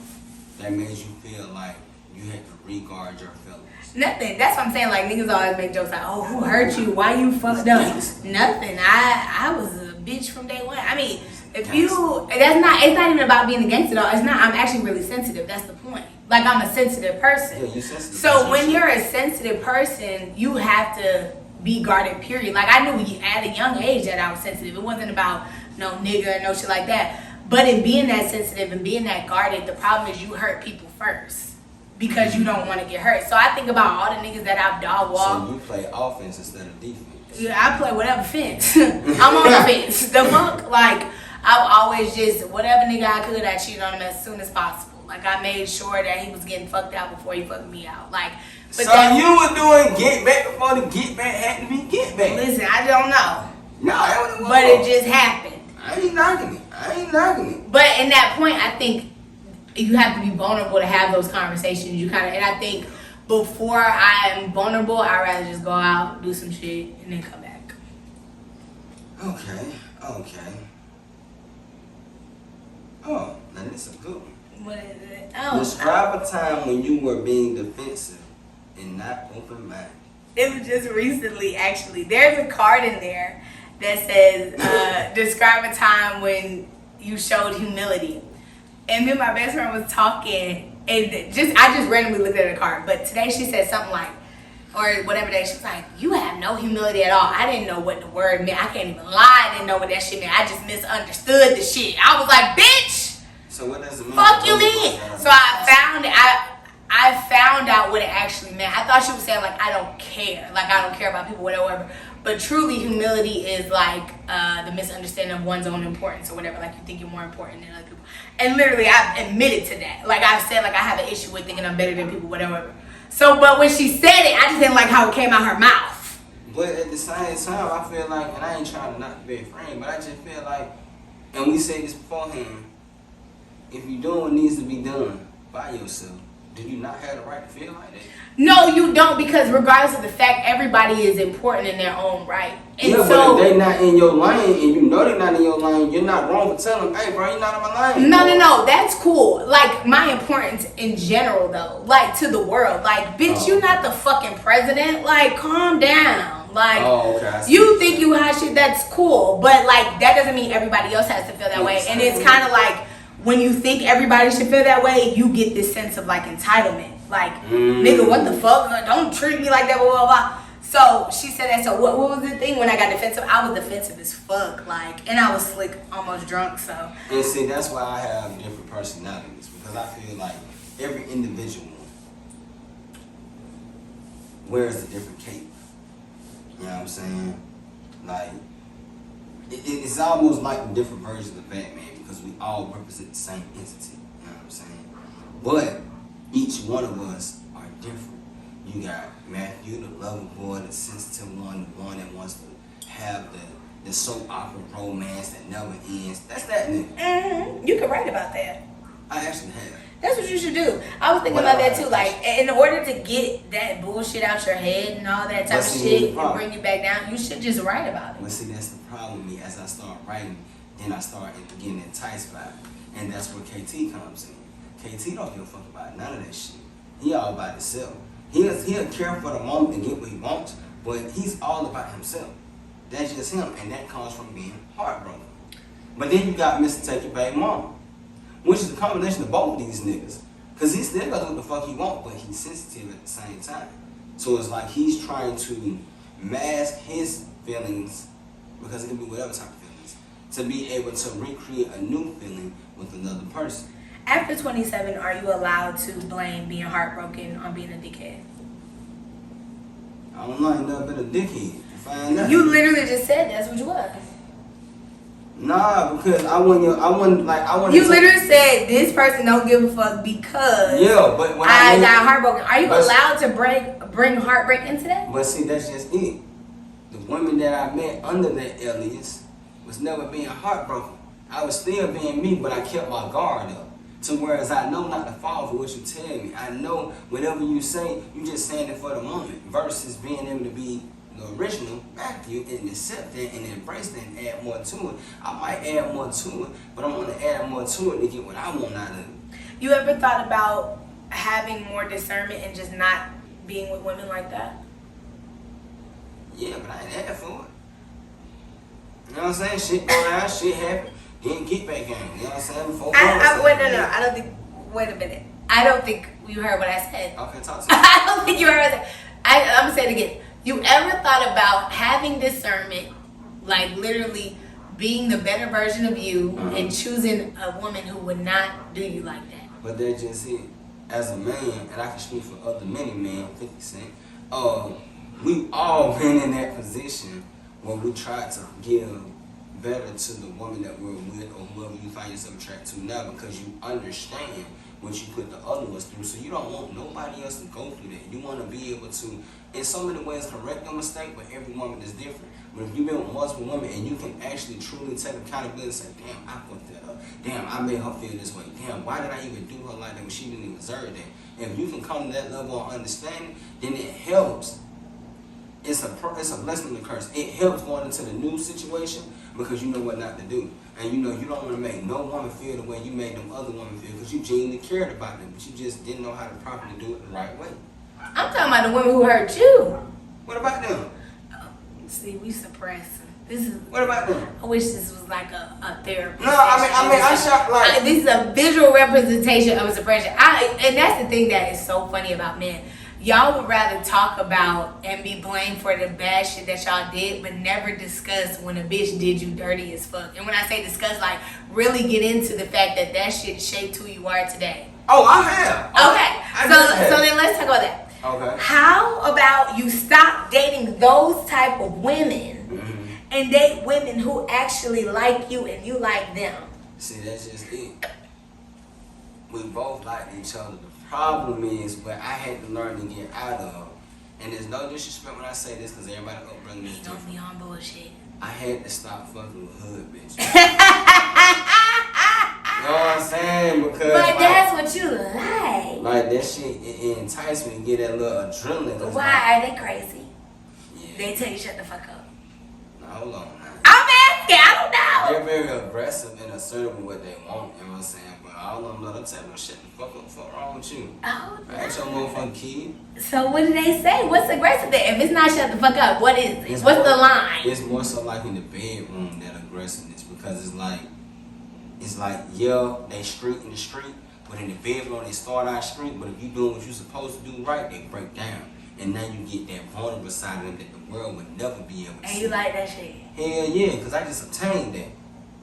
that made you feel like you had to regard your feelings? Nothing. That's what I'm saying. Like, niggas always make jokes like, "Oh, who hurt you? Why you fucked up?" Nothing. I was a bitch from day one. I mean, if you, it's not even about being a gangster though. It's not. I'm actually really sensitive. That's the point. Like, I'm a sensitive person. Yeah, you sensitive. So when you're a sensitive person, you have to be guarded, period. Like, I knew at a young age that I was sensitive. It wasn't about no nigga, no shit like that. But in being that sensitive and being that guarded, the problem is you hurt people first because you don't want to get hurt. So I think about all the niggas that I've dog walked. So you play offense instead of defense. Yeah, I play whatever fence. I'm on the fence. The fuck? Like, I've always just, whatever nigga I could, I cheated on him as soon as possible. Like, I made sure that he was getting fucked out before he fucked me out. Like, but so you were doing get back before the get back had to be get back. Listen, I don't know. No, that what it was. But it just happened. I ain't knocking it. But in that point, I think you have to be vulnerable to have those conversations. You kind of, and I think before I am vulnerable, I'd rather just go out, do some shit, and then come back. Okay. Oh, now this is a good one. What is it? Oh, describe a time when you were being defensive and not open-minded. It was just recently, actually. There's a card in there that says, describe a time when you showed humility. And me and my best friend was talking, and I just randomly looked at the card. But today she said something like, or whatever day, she was like, you have no humility at all. I didn't know what the word meant. I can't even lie. I didn't know what that shit meant. I just misunderstood the shit. I was like, bitch. So what does it mean? Fuck you mean? So I found out what it actually meant. I thought she was saying, like, I don't care. Like, I don't care about people, whatever. But truly, humility is like the misunderstanding of one's own importance or whatever. Like, you think you're more important than other people. And literally, I've admitted to that. Like, I've said, like, I have an issue with thinking I'm better than people, whatever. So, but when she said it, I just didn't like how it came out her mouth. But at the same time, I feel like, and I ain't trying to not be a friend, but I just feel like, and we say this beforehand, if you're doing what needs to be done by yourself, do you not have the right to feel like that? No, you don't, because regardless of the fact, everybody is important in their own right. And yeah, so, but if they not in your lane and you know they're not in your lane, you're not wrong for telling them, hey, bro, you're not in my lane. No, that's cool. Like, my importance in general, though, like, to the world. Like, bitch, you're not the fucking president. Like, calm down. Like, you think you hot shit, that's cool. But, like, that doesn't mean everybody else has to feel that way. And it's kind of like, when you think everybody should feel that way, you get this sense of, like, entitlement. Like, nigga, what the fuck? Don't treat me like that, blah, blah, blah. So she said that. So what was the thing when I got defensive? I was defensive as fuck, like, and I was slick, almost drunk. So. And see, that's why I have different personalities, because I feel like every individual wears a different cape. You know what I'm saying? Like, it's almost like different versions of Batman, because we all represent the same entity. You know what I'm saying? But each one of us are different. You got Matthew, the lover boy, the sensitive one, the one that wants to have the soap opera romance that never ends. That's that nigga. Mm-hmm. You could write about that. I actually have. That's what you should do. I was thinking about that too. Like, in order to get that bullshit out your head and all that type of shit and bring you back down, you should just write about it. But see, that's the problem with me. As I start writing, then I start getting enticed by it. And that's where KT comes in. KT don't give a fuck about none of that shit. He all about himself. He'll care for the moment and get what he wants, but he's all about himself. That's just him, and that comes from being heartbroken. But then you got MrTakeYaBabyMomma, which is a combination of both of these niggas. Because he still does what the fuck he wants, but he's sensitive at the same time. So it's like he's trying to mask his feelings, because it can be whatever type of feelings, to be able to recreate a new feeling with another person. After 27, are you allowed to blame being heartbroken on being a dickhead? I don't know, I ain't never been a dickhead. You literally just said that's what you was. Nah, because I want. You literally said this person don't give a fuck because but when I got heartbroken. Are you allowed to bring heartbreak into that? But see, that's just it. The women that I met under that alias was never being heartbroken. I was still being me, but I kept my guard up. To whereas I know not to fall for what you tell me. I know whatever you say, you just saying it for the moment. Versus being able to be the original Matthew and accept that and embrace that and add more to it. I might add more to it, but I'm gonna add more to it to get what I want out of it. You ever thought about having more discernment and just not being with women like that? Yeah, but I ain't asked for it. You know what I'm saying? Shit go down, shit happen. Then get back in. You know what I'm saying? I don't think. Wait a minute. I don't think you heard what I said. Okay, talk to me. I don't think you heard what I said. I'm gonna say it again. You ever thought about having discernment, like literally being the better version of you and choosing a woman who would not do you like that? But that's just it. As a man, and I can speak for other many men, 50 Cent, we all been in that position when we try to give better to the woman that we're with or whoever you find yourself attracted to now, because you understand what you put the other ones through, so you don't want nobody else to go through that. You want to be able to, in so many ways, correct your mistake, but every woman is different. But if you've been with multiple women and you can actually truly take accountability and say, damn, I fucked that up. Damn, I made her feel this way. Damn, why did I even do her like that when she didn't even deserve that? And if you can come to that level of understanding, then it helps. It's a blessing and a curse. It helps going into the new situation because you know what not to do. And you know you don't want to make no woman feel the way you made them other women feel because you genuinely cared about them, but you just didn't know how to properly do it the right way. I'm talking about the women who hurt you. What about them? See, we suppress. This is. What about them? I wish this was like a therapy. No, I shot like. This is a visual representation of suppression. And that's the thing that is so funny about men. Y'all would rather talk about and be blamed for the bad shit that y'all did, but never discuss when a bitch did you dirty as fuck. And when I say discuss, like really get into the fact that that shit shaped who you are today. Oh, I have. Okay, so then let's talk about that. Okay. How about you stop dating those type of women and date women who actually like you and you like them? See, that's just it. We both like each other. The problem is what I had to learn to get out of, and there's no disrespect when I say this because everybody upbringing is different. Don't be on bullshit. I had to stop fucking with hood bitches. You know what I'm saying? Because but that's what you like. Like that shit, it enticed me to get that little adrenaline. Why are they crazy? Yeah. They tell you shut the fuck up. No, hold on now. I'm asking, I don't know. They're very aggressive and assertive with what they want, you know what I'm saying? But I don't know, let them tell me shit the fuck up, fuck wrong with you. Oh, I ain't your motherfucking kid. So what do they say? What's aggressive there? If it's not shut the fuck up, what is it? What's the line? It's more so like in the bedroom, that aggressiveness, because it's like, yeah, they street in the street, but in the bedroom they start out street, but if you doing what you supposed to do right, they break down. And now you get that vulnerable side of them that the world would never be able to see. And you like that shit? Hell yeah, because I just obtained that.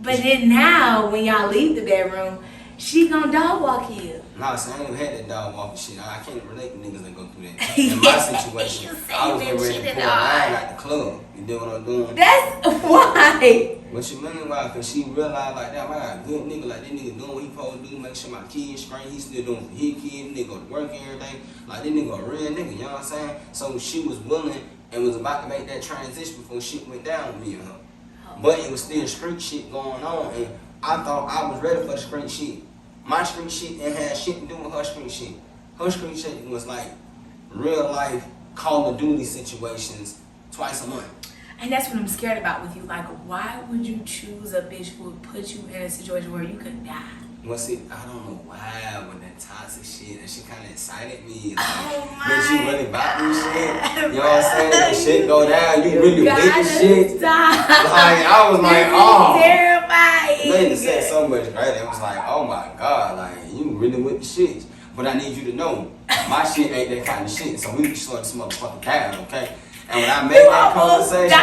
But then now, when y'all leave the bedroom, she gonna dog walk you. Nah, so I ain't even had that dog walking shit. I can't relate to niggas that go through that. In my situation, I was getting ready to pull a line out the club. You know what I'm doing? That's why. What you mean why? Because she realized like, damn, I got a good nigga, like that nigga doing what he supposed to do, make sure my kids straight. He still doing for his kids, nigga go to work and everything. Like that nigga a real nigga, you know what I'm saying? So she was willing and was about to make that transition before shit went down with me and her. But it was still street shit going on, and I thought I was ready for the street shit. My street shit ain't had shit to do with her street shit. Her street shit was like real life Call of Duty situations twice a month. And that's what I'm scared about with you. Like, why would you choose a bitch who would put you in a situation where you could die? Well, see, I don't know why with that toxic shit, that shit kind of excited me. Like, oh my when she really bought me shit, God, you know what I'm saying? When shit go down, you really with the shit. Stop. Like, I was like, oh. Terrifying. They just said so much great. It was like, oh my God, like, you really with the shit. But I need you to know, my shit ain't that kind of shit. So we can slow this motherfucker down, okay? And when I made that conversation,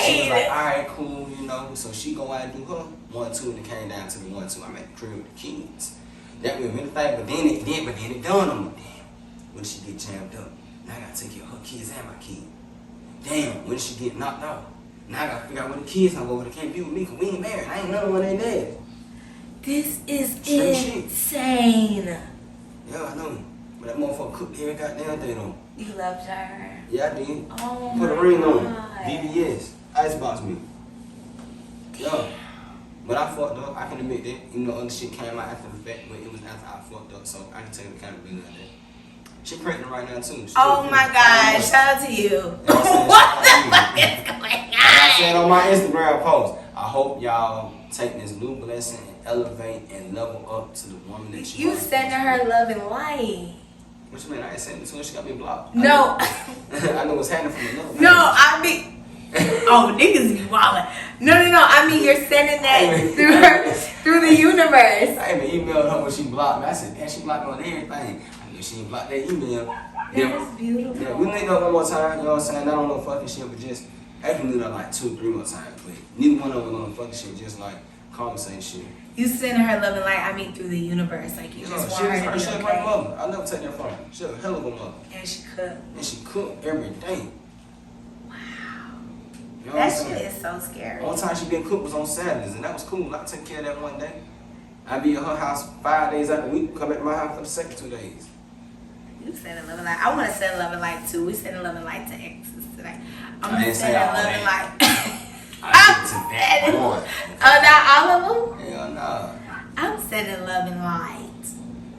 she was like, all right, cool, you know. So she go out and do her 1, 2, and it came down to the 1, 2. I'm at the crib with the kids. That was really thing, but then it dawned on me, damn, when she get jammed up, now I gotta take care of her kids and my kid. Damn, when she get knocked out, now I gotta figure out where the kids gonna go, they can't be with me, cause we ain't married. I ain't none of one they dead. This is Straight insane. Yeah, I know. But that motherfucker cooked every goddamn thing on. You loved her. Yeah, I did. Oh Put a my ring on God. VVS. Icebox me. Yeah. But I fucked up. I can admit that. You know, other shit came out after the fact, but it was after I fucked up, so I can take the accountability of that. She pregnant right now, too. Oh my God. Shout out to you. What the fuck is going on? I said on my Instagram post, I hope y'all take this new blessing and elevate and level up to the woman that you are. You sending her love and light. What you mean? I ain't sending it to her. She got me blocked. No. I know what's happening from another. No, I mean. Oh, niggas be wildin'. No. I mean, you're sending that through the universe. I even emailed her when she blocked me. I said, damn, she blocked me on everything. I knew she didn't block that email. That's beautiful. Yeah, we linked up one more time, you know what I'm saying? Not on no fucking shit, but just actually linked up like 2, 3 more times. But neither one of them on fucking shit, just like conversation shit. You send her love and light, I mean, through the universe. Like, you just want her to be She's a great okay. mother. I'll never take that from her. She's a hell of a mother. And she cooked. And she cooked every day. Wow. You know That what I'm shit saying? is so scary. The only time she didn't cook was on Saturdays, and that was cool. I took care of that one day. I'd be at her house 5 days out the week, come back to my house for the second 2 days. You sending love and light. I want to send love and light too. We sending love and light to exes today. I'm I gonna didn't say send all love and that. light. I sent that one. Oh, not all of them? Hell no. I'm sending love and light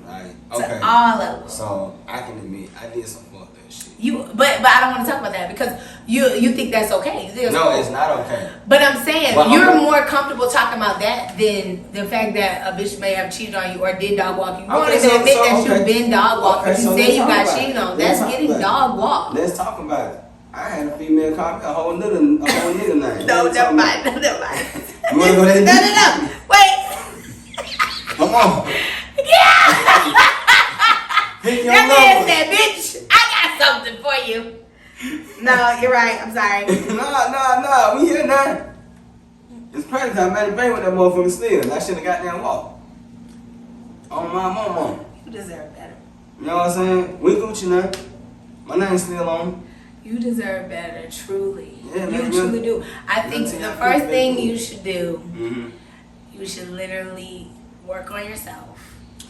Right. to Okay. all of them. So I can admit I did some fucked up shit. But I don't want to talk about that because you think that's okay. You think No, cool. it's not okay. But I'm saying Well, you're I'm- more comfortable talking about that than the fact that a bitch may have cheated on you or did dog walk you. You won't Okay, even so- admit so, that okay. you've been dog walked. Okay, But you so say let's you talk got about cheated it. on. Let's That's talk getting about it. dog walked. Let's talk about it. I had a female call me a whole nigga name. No, never mind. No, never mind. You wanna go that deep? No. Wait. Come on. Yeah. Pick your That man number. said, bitch, I got something for you. No, you're right. I'm sorry. Nah. We here now. It's crazy. I made a bang with that motherfucker still. And I should have got down walk. On my mama. You deserve better. You know what I'm saying? We Gucci now. My name's still on. You deserve better, truly. Yeah, you man, truly yeah. do. I think Yeah, the I first think thing that's you should do, Mm-hmm. you should literally work on yourself.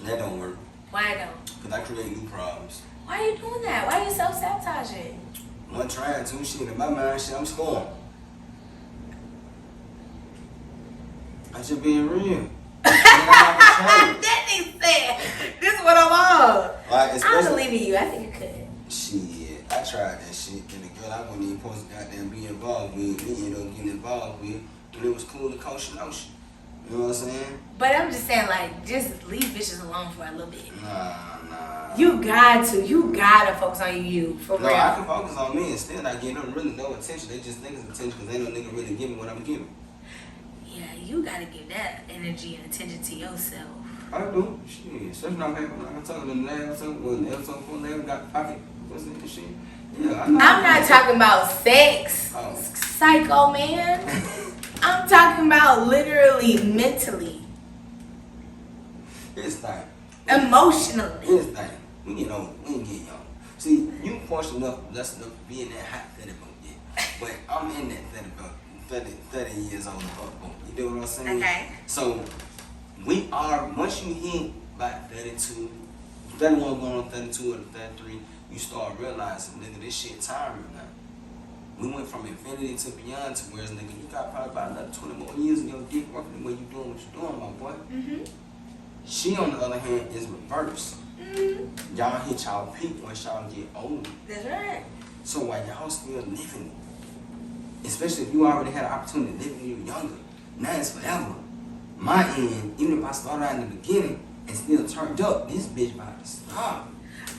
That don't work. Why don't? Because I create new problems. Why are you doing that? Why are you self-sabotaging? One trying to shit in my mind, shit, I'm scoring. I just being real. That nigga said, this is what I'm on. Like, I especially, believe in you. I think you could. shit, I tried that shit, and the girl I wasn't even supposed to goddamn be involved with, we ended up getting involved with, and it was cool to coach the notion. You know what I'm saying? But I'm just saying, like, just leave bitches alone for a little bit. Nah. You gotta focus on you, for No, real. I can focus on me and still not getting them really no attention. They just think it's attention because ain't no nigga really giving what I'm giving. Yeah, you gotta give that energy and attention to yourself. I do. Shit. Especially when I'm talking to the last episode, when the episode 4 they got pocket pussy and shit. Yeah, I know. I'm not talking about sex, Oh. psycho man. I'm talking about literally, mentally, It's time. emotionally. It's time. We get old. We ain't get young. See, you fortunate enough, blessed enough to be in that hot 30 boat yet. But I'm in that 30 boat, 30 years old boat. You know what I'm saying? Okay. So, we are, once you hit about 32, 31 going on 32 or 33, you start realizing, nigga, this shit tiring now. We went from infinity to beyond to whereas, nigga, you got probably about another 20 more years of your dick working the way you doing what you're doing, my boy. Mm-hmm. She, on the other hand, is reverse. Mm-hmm. Y'all hit y'all peak once y'all get older. That's right. So while y'all still living, especially if you already had an opportunity to live when you were younger, now it's forever. My end, even if I started out in the beginning and still turned up, this bitch about to stop.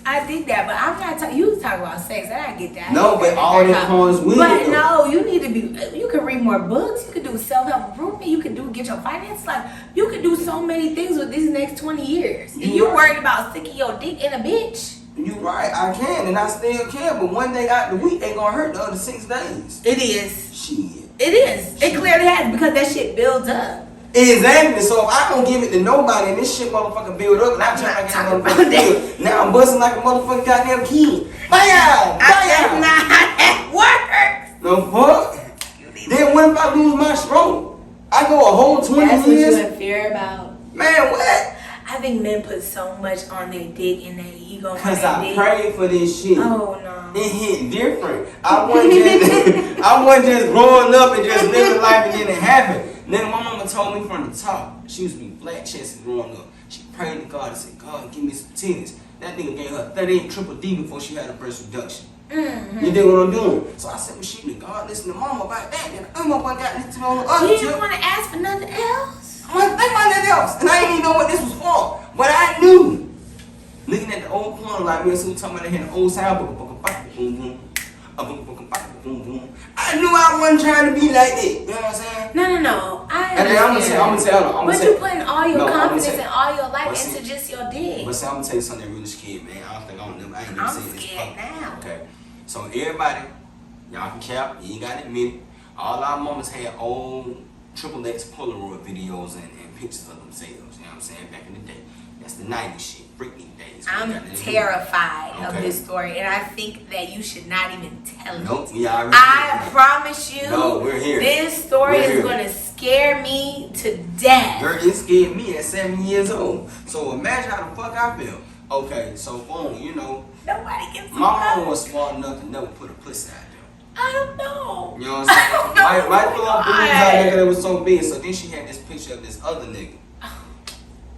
I think that, but I'm not talking. You talk about sex, and I get that. No, but all that comes with But it. no, you need to be. You can read more books. You can do self-help improvement. You can get your finances. Like you can do so many things with these next 20 years. And you right. worried about sticking your dick in a bitch. You right, I can and I still can, but one day out the week ain't gonna hurt the other 6 days. It is. Shit. It is. It clearly has because that shit builds up. Exactly. So if I don't give it to nobody and this shit motherfucking build up and I'm trying to get talking motherfucking about that. build, now I'm busting like a motherfucking goddamn kid. Bam! That's Bam! not how that works. The fuck? Then what if I lose my stroke? I go a whole 20 That's what years? you in fear about. Man, what? I think men put so much on their dick and their ego. on Cause their I dick. prayed for this shit. Oh no. It hit different. I wasn't just growing up and just living life and then it happened. Then my mama told me from the top, she used to be flat chested growing up. She prayed to God and said, God, give me some titties. That nigga gave her 38 triple D before she had a breast reduction. Mm-hmm. You dig what I'm doing? So I said, well, she did God listen to mama about that. Then I'm up on that listen on the other You tip. didn't want to ask for nothing else? I wasn't thinking about nothing else. And I didn't even know what this was for. But I knew. Looking at the old porn like me and Sue talking about they had the old sound boom boom. I knew I wasn't trying to be like that. You know what I'm saying? No. And gonna tell But you putting all your No, confidence I'ma and all your life But into see- just your dick. But see, I'm gonna tell you something that really scared, man. I ain't never I'm seen this. scared now. Okay. So everybody, y'all can cap, you ain't gotta admit it. All our mamas had old XXX Polaroid videos and pictures of themselves. You know what I'm saying? Back in the day. That's the 90s shit. Freaking days. I'm terrified of this story, and I think that you should not even tell it. Nope, we already I promise you, No, we're here. This story is going to scare me to death. Girl, it scared me at 7 years old. So imagine how the fuck I feel. Okay, so boom, you know, Nobody gets my mom was smart enough to never put a pussy out there. I don't know. You know what I'm saying? I don't know. Might pull up boobs out there that was so big. So then she had this picture of this other nigga.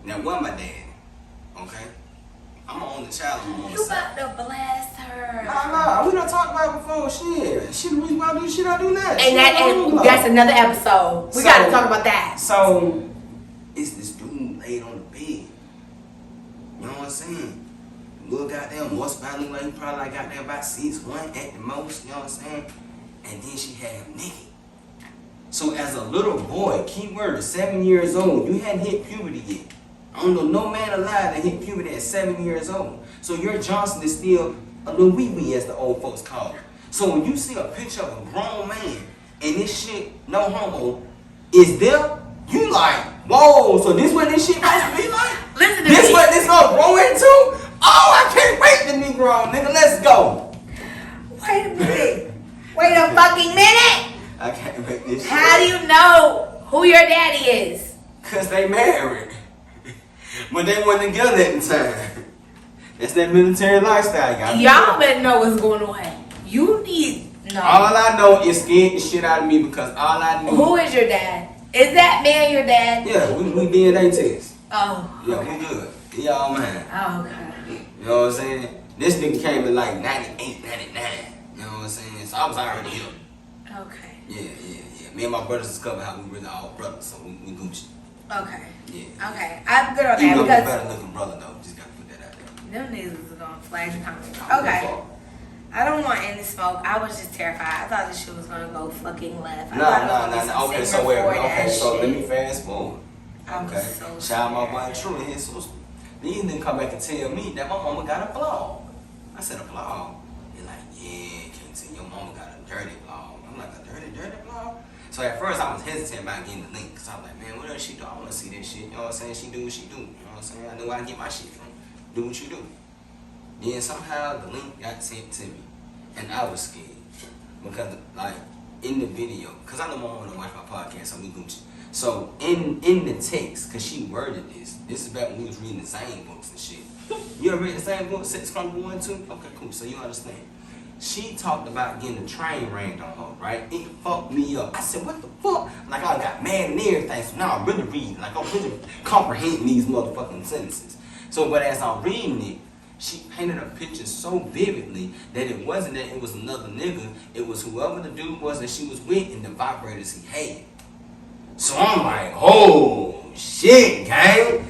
Now, what my dad? Okay? I'm on the child. You about to blast her. Nah, we done talked about it before. Shit. She the reason why I do shit I do now. And that's another episode. We got to talk about that. So, it's this dude laid on the bed. You know what I'm saying? Little goddamn horseback look like he probably like goddamn about 6'1" at the most. You know what I'm saying? And then she had him naked. So as a little boy, keyword 7 years old, you hadn't hit puberty yet. I don't know no man alive that hit puberty at 7 years old. So your Johnson is still a little wee-wee, as the old folks call it. So when you see a picture of a grown man and this shit, no homo, is there, you like, whoa, so this what this shit supposed to be like? Listen to This me. what this gonna grow into? Oh, I can't wait to be grown, nigga. Let's go. Wait a minute. Wait a fucking minute. I can't make this shit. How do you know who your daddy is? Cause they married. But they wasn't together at the time. That's that military lifestyle, Y'all better know what's going on. You need no. All I know is scared the shit out of me because all I knew. Who is your dad? Is that man your dad? Yeah, we DNA test. Oh. Yeah, Okay. we good. He all mine. Oh, okay. You know what I'm saying? This nigga came in like 98, 99. You know what I'm saying? So I was already here. Okay. Yeah. Me and my brothers discovered how we really all brothers, so we Gucci. Okay. Yeah. Okay. I'm good on Even that though because we better looking brother though, just gotta put that out there. them niggas is gonna flash the comments. Okay. I don't want any smoke. I was just terrified. I thought this shit was gonna go fucking left. Nah. Okay, so wait. Okay, so let me shit. fast forward. I was Okay. so Shout out my scared. boy True and his sister. These niggas come back and tell me that my mama got a blog. I said a blog. They're like, yeah, can't tell your mama got a dirty blog. I'm like, a dirty blog? So at first I was hesitant about getting the link. Cause I was like, man, what does she do? I wanna see this shit. You know what I'm saying? She do what she do. You know what I'm saying? I know where I get my shit from. Do what you do. Then somehow the link got sent to me. And I was scared. Because like in the video, cause I know my mama wanna watch my podcast, so we Gucci. So in the text, cause she worded this is back when we was reading the same books and shit. You ever read the same book, Sex Chronicle 1 2? Okay, cool. So you understand. She talked about getting the train rained on her, right? It fucked me up. I said, what the fuck? Like I got mad and everything. So now I'm really reading. Like I'm really comprehending these motherfucking sentences. So but as I'm reading it, she painted a picture so vividly that it wasn't that it was another nigga. It was whoever the dude was that she was with and the vibrators he had. So I'm like, oh shit, gang.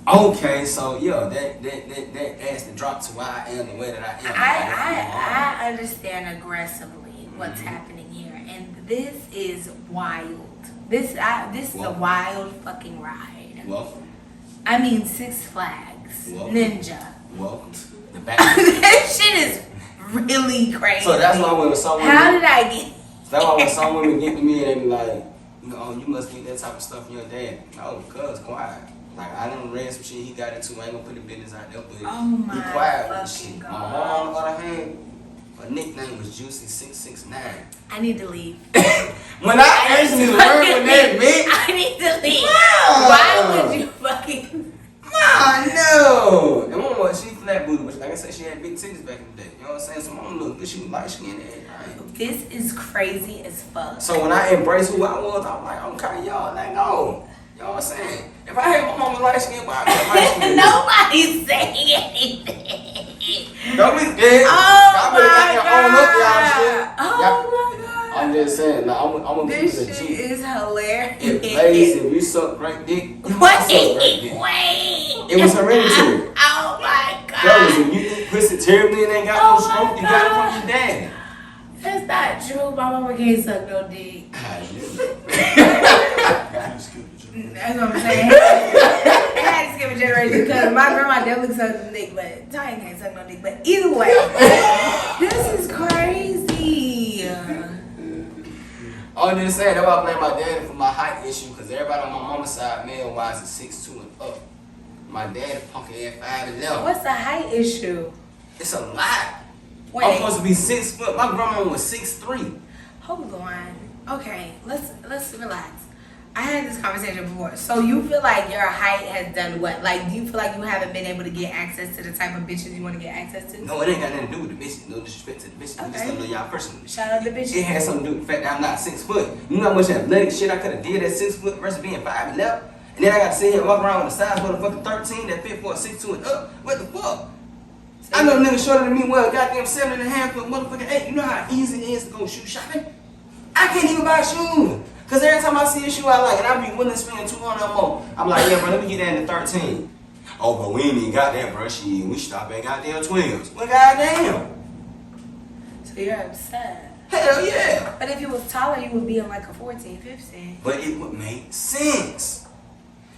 Okay, so yeah, that adds the drop to why I am the way that I am. I understand aggressively what's happening here, and this is wild. This is a wild fucking ride. Welcome. I mean, Six Flags, Welcome. Ninja. Welcome. The back. That shit is really crazy. So that's why when some women, How did I get? that's why when some women get to me and they be like, you know, oh, you must get that type of stuff from your dad. No, cuz quiet. Like I done read some shit he got into. I ain't gonna put the business out there, but Oh my he quiet with the fucking shit. God. My mom, on the other hand, her nickname was Juicy 669. I need to leave. When I actually learned what that meant, I need to leave. Wow. Why would you fucking? no. And mama, she flat booty, but like I said, she had big titties back in the day. You know what I'm saying? So mama looked good. She was light skinned and everything. This is crazy as fuck. So when I embraced who I was, I'm like, okay, y'all, let go. You know what I'm saying? If I had my mama light skin, why I got light skin? Nobody's saying anything. Don't be scared. Oh Y'all better got your own up, y'all shit. Oh my god. I'm just saying, now I'm gonna keep This it a shit G. is hilarious. If ladies, if you suck great dick, I suck great dick. Wait. It was hereditary. Oh my god. Fellas, if you eat pussy terribly and ain't got no stroke, you got it from your daddy. That's not true. My mama can't suck no dick. You skip suck no dick, but Tanya can't suck no dick. But either way, this is crazy. I'm just saying, that's why I blame my daddy for my height issue, because everybody on my mama's side, male-wise, is 6'2" and up. My daddy punky at 5'11". What's the height issue? It's a lot. Wait. I'm supposed to be 6 foot. My grandma was 6'3". Hold on. Okay, let's relax. I had this conversation before. So you feel like your height has done what? Like, do you feel like you haven't been able to get access to the type of bitches you want to get access to? No, it ain't got nothing to do with the bitches. No disrespect to the bitches. Okay. I just don't know y'all personally. Shout out to bitches. It had something to do with the fact that I'm not 6 foot. You know how much athletic shit I could have did at 6 foot versus being 5'11"? And then I got to sit here and walk around with a size motherfucking 13 that fit for a 6'2" and up. What the fuck? I know niggas shorter than me, well, goddamn 7.5 foot motherfucking 8. You know how easy it is to go shoe shopping? I can't even buy shoes. Cause every time I see a shoe I like, and I be willing to spend 200 or more, I'm like, yeah, bro, let me get that in 13. Oh, but we ain't even got that, bro. Shit, we stop at goddamn 12s. Well, goddamn. So you're upset. Hell yeah. But if you was taller, you would be in like a 14, 15. But it would make sense.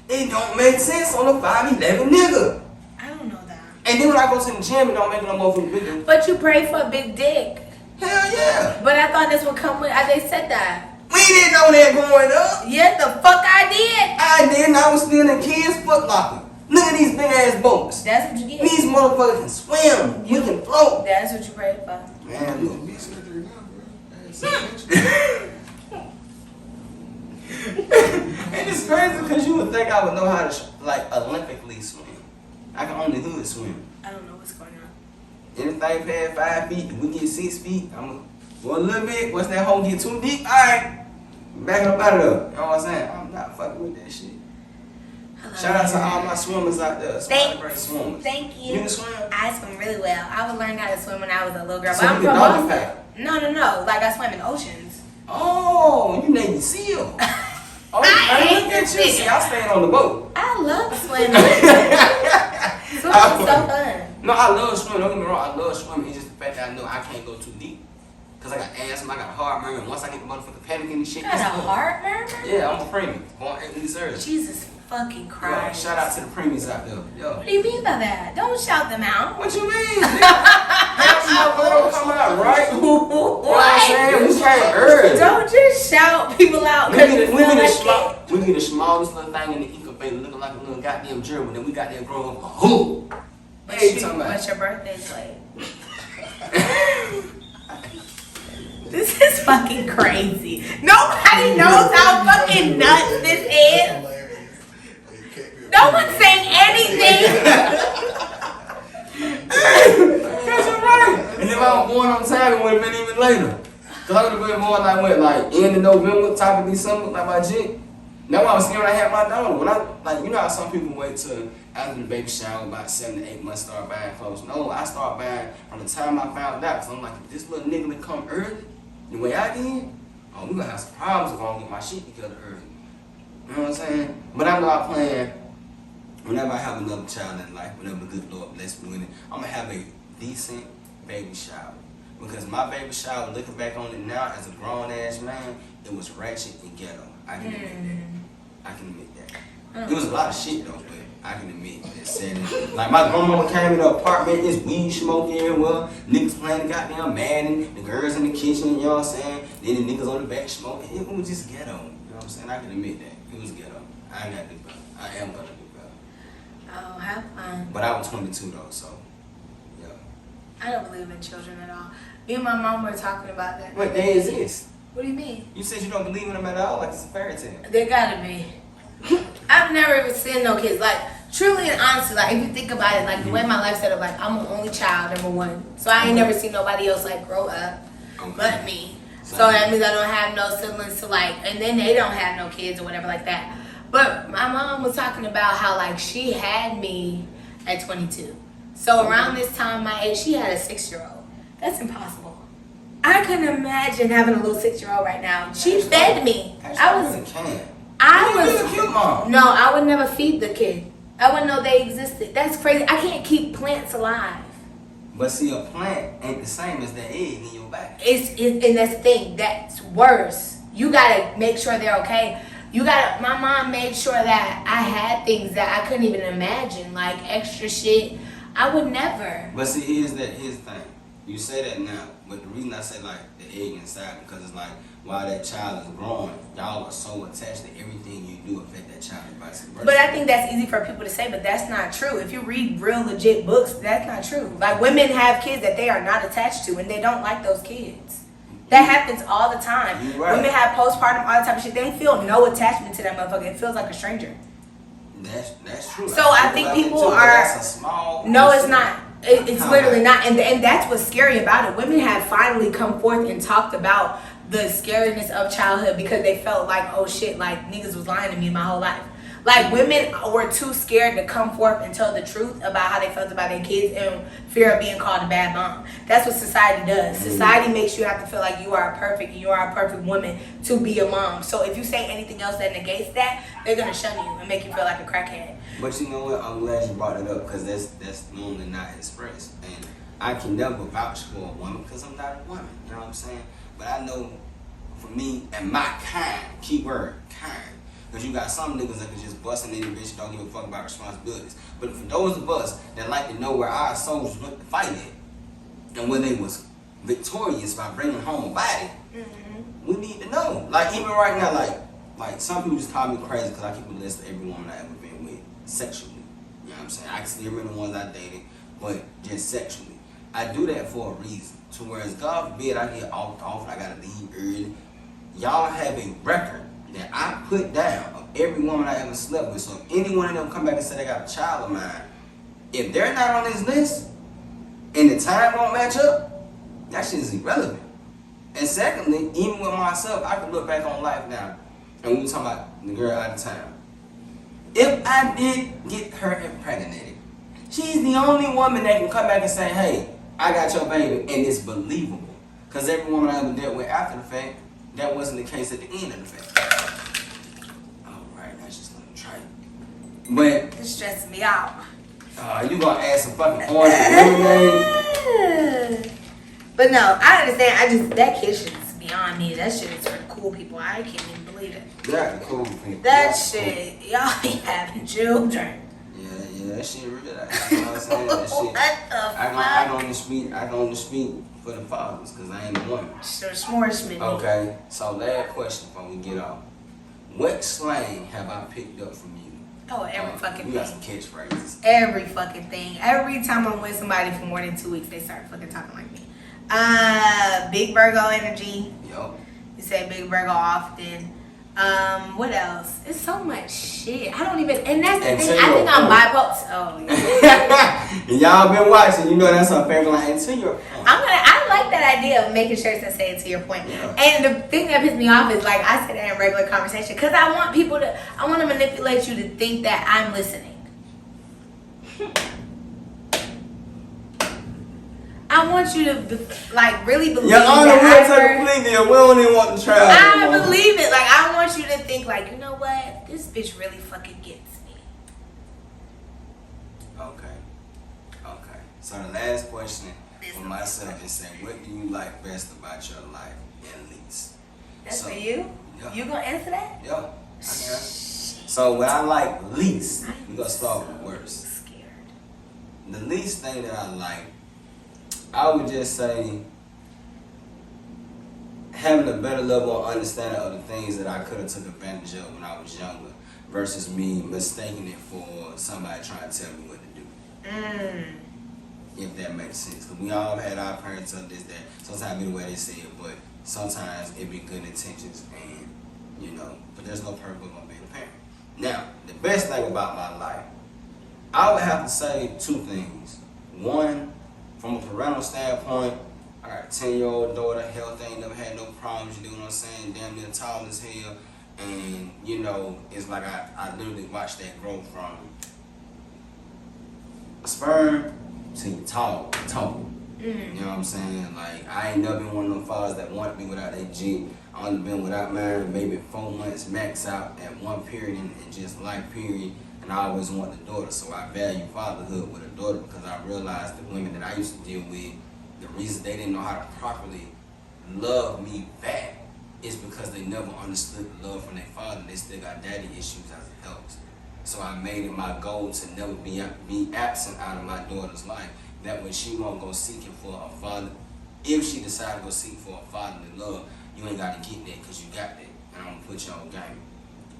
It don't make sense on a 5'11" nigga. I don't know that. And then when I go to the gym, it don't make no more bigger. But you pray for a big dick. Hell yeah. But I thought this would come with, they said that. We didn't know that growing up. Yeah, the fuck I did. I didn't. I was still in kids' foot locker. Look at these big ass boats. That's what you get. These motherfuckers can swim. We can float. That's what you prayed for. Man, look. Knee surgery now, bro. And it's crazy because you would think I would know how to like Olympically swim. I can only hood swim. I don't know what's going on. Anything past 5 feet, we get 6 feet. I'm gonna go a little bit. Once that hole get too deep, alright. Back it up out of there. You know what I'm saying? I'm not fucking with that shit. Shout out to all my swimmers out there. Great swimmers. Thank you. You can swim? I swim really well. I would learn how to swim when I was a little girl. So But I'm you from can doggy Boston. paddle? No. Like I swim in oceans. Oh, you Navy SEAL. Oh, I look at you. See, I stand on the boat. I love swimming. Swimming is so fun. No, I love swimming. Don't get me wrong. I love swimming. It's just the fact that I know I can't go too deep. Because I got asthma, I got a heart murmur, and once I get the motherfucking panicking and shit. You got a heart murmur? Yeah, I'm a preemie. Born 8 weeks early. Jesus fucking Yo, Christ. shout out to the preemies out there. Yo. What do you mean by that? Don't shout them out. What you mean? Asthma don't come out, right? You know what I'm saying? We came early. Don't just shout people out We because get you feel like it. the smallest little thing in the incubator looking like a little goddamn gerbil, and then we got that growing up. Who? Hey, you talking about? What's your birthday plate? This is fucking crazy. Nobody knows how fucking nuts this is. No one's saying anything. That's right. And if I was born on time, it would have been even later. Cause I would have been born like what, like end of November, top of December, like my jit. That's why I was scared when I had my daughter. When I like, you know how some people wait till after the baby shower, about 7 to 8 months, start buying clothes. No, I start buying from the time I found out. Cause I'm like, if this little nigga would come early, the way I did, oh, we gonna have some problems if I don't get my shit together early. You know what I'm saying? But I know I plan. Whenever I have another child in life, whenever the good Lord bless me with it, I'm gonna have a decent baby shower. Because my baby shower, looking back on it now as a grown ass man, it was ratchet and ghetto. I can admit that. I can admit that. It was a lot of shit though, but I can admit that. Said it. Like my grandmama came in the apartment, it's weed smoke everywhere, niggas playing the goddamn Madden, the girls in the kitchen, you know what I'm saying? Then the niggas on the back smoking. It was just ghetto. You know what I'm saying? I can admit that. It was ghetto. I ain't got to do better. I am gonna do better. Oh, have fun. But I was 22 though, so yeah. I don't believe in children at all. Me and my mom were talking about that. What, they exist? What do you mean? You said you don't believe in them at all, like it's a fairy tale. They gotta be. I've never even seen no kids. Like, truly and honestly, like, if you think about it, like, the way my life set up, like, I'm an only child, number one. So I ain't never seen nobody else, like, grow up but me. So that means I don't have no siblings to, like, and then they don't have no kids or whatever like that. But my mom was talking about how, like, she had me at 22. So around this time, my age, she had a 6-year-old. That's impossible. I couldn't imagine having a little 6-year-old right now. She fed me. I was cute mom. No, I would never feed the kid. I wouldn't know they existed. That's crazy. I can't keep plants alive. But see, a plant ain't the same as that egg in your back. And that's the thing. That's worse. You gotta make sure they're okay. My mom made sure that I had things that I couldn't even imagine, like extra shit. I would never. But see, here's the thing. You say that now, but the reason I say like the egg inside, because it's like while that child is growing, y'all are so attached to everything you do affect that child and vice versa. But I think that's easy for people to say, but that's not true. If you read real legit books, that's not true. Like women have kids that they are not attached to and they don't like those kids. That happens all the time. You're right. Women have postpartum, all the type of shit. They feel no attachment to that motherfucker. It feels like a stranger. That's true. So I think people are. That's a small. No, it's not. It's literally not. And that's what's scary about it. Women have finally come forth and talked about the scariness of childhood because they felt like, oh shit, like niggas was lying to me my whole life. Like women were too scared to come forth and tell the truth about how they felt about their kids and fear of being called a bad mom. That's what society does. Society makes you have to feel like you are perfect and you are a perfect woman to be a mom. So if you say anything else that negates that, they're gonna shun you and make you feel like a crackhead. But you know what? I'm glad you brought it up because that's normally not expressed. And I can never vouch for a woman because I'm not a woman. You know what I'm saying? But I know for me and my kind, keyword kind, because you got some niggas that can just bust in any bitch and don't give a fuck about responsibilities. But for those of us that like to know where our soldiers went to fight at and when they was victorious by bringing home a body, we need to know. Like even right now, like some people just call me crazy because I keep a list of every woman I ever been with sexually. You know what I'm saying? I can still remember the ones I dated, but just sexually. I do that for a reason. To whereas God forbid I get off and I gotta leave early. Y'all have a record that I put down of every woman I ever slept with. So if any one of them come back and say they got a child of mine, if they're not on this list and the time won't match up, that shit is irrelevant. And secondly, even with myself, I can look back on life now and we talking about the girl out of town. If I did get her impregnated, she's the only woman that can come back and say, hey, I got your baby, and it's believable. Because every woman I ever dealt with after the fact, that wasn't the case at the end of the fact. Alright, that's just gonna try it. But It stresses me out. you gonna add some fucking orange lemonade? But no, I understand. That kid shit is beyond me. That shit is for the cool people. I can't even believe it. Yeah, the cool people. That shit, y'all be having children. Yeah, that shit really like, you know what I'm saying? That shit. What the fuck? I can only speak for the fathers, because I ain't the woman. So S'moresman. Okay, so last question before we get off. What slang have I picked up from you? Oh, every fucking You thing. got some catchphrases. Every fucking thing. Every time I'm with somebody for more than 2 weeks, they start fucking talking like me. Big Virgo energy. Yup. You say Big Virgo often. What else? It's so much shit. I don't even. And that's the And thing. tell I your think I'm point. bipolar. Oh yeah. And y'all been watching, you know that's our favorite line. And to your point. I like that idea of making shirts that say it to your point. Yeah. And the thing that pisses me off is like I say that in regular conversation because I want to manipulate you to think that I'm listening. I want you to like really believe Your Honor, that we'll take a plea deal. We don't even want to try. I believe it. Like I want you to think like, you know what? This bitch really fucking gets me. Okay. So the last question for myself is saying, what do you like best about your life and least? That's for you? Yeah. You gonna answer that? Yeah, I guess. So what I like least, we're gonna start with worst. Scared. The least thing that I like, I would just say having a better level of understanding of the things that I could have took advantage of when I was younger versus me mistaking it for somebody trying to tell me what to do. If that makes sense. Because we all had our parents tell this, that sometimes be the way they say it, but sometimes it be good intentions and, you know, but there's no purpose on being a parent. Now, the best thing about my life, I would have to say two things. One, from a parental standpoint, I got a 10-year-old daughter, health ain't never had no problems, you know what I'm saying, damn near tall as hell, and, you know, it's like I literally watched that grow from sperm to tall. You know what I'm saying? Like, I ain't never been one of them fathers that want to be without that G. I only been without marriage maybe 4 months max out at one period and just life period. And I always want the daughter, so I value fatherhood with a daughter because I realized the women that I used to deal with, the reason they didn't know how to properly love me back is because they never understood the love from their father. They still got daddy issues as adults. So I made it my goal to never be absent out of my daughter's life. That way she won't go seeking for a father. If she decides to go seek for a fatherly love, you ain't got to get that because you got that. And I'm going to put you on game.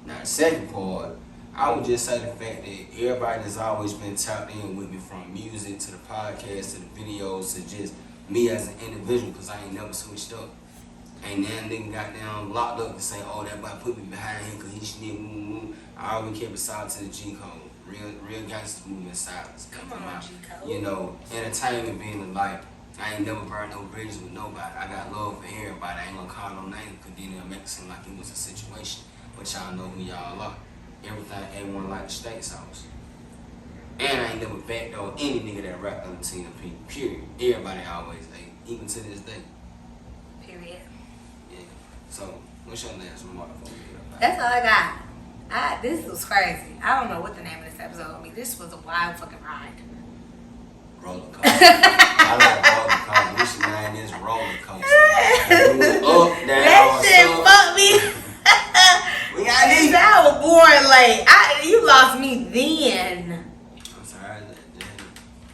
Now, the second part, I would just say the fact that everybody that's always been tapped in with me, from music to the podcast to the videos to just me as an individual, because I ain't never switched up. Ain't that nigga got down locked up to say, oh, that boy put me behind him because he snitched. I always kept it silent to the G code. Real gangsters moving in silence. Come on, G code. You know, entertainment being the life. I ain't never burned no bridges with nobody. I got love for everybody. I ain't gonna call no name because then it'll make it seem like it was a situation. But y'all know who y'all are. Everything, everyone like the States House. And I ain't never backdoored any nigga that rapped on the TMP, period. Everybody always, even to this day. Period. Yeah. So, what's your last remark before we get up? That's all I got. This was crazy. I don't know what the name of this episode will be. This was a wild fucking ride. Roller coaster. I like roller coaster. We should name this roller coaster. Up, down, That shit up. fucked me. We got these. I was born late. You lost me then. I'm sorry.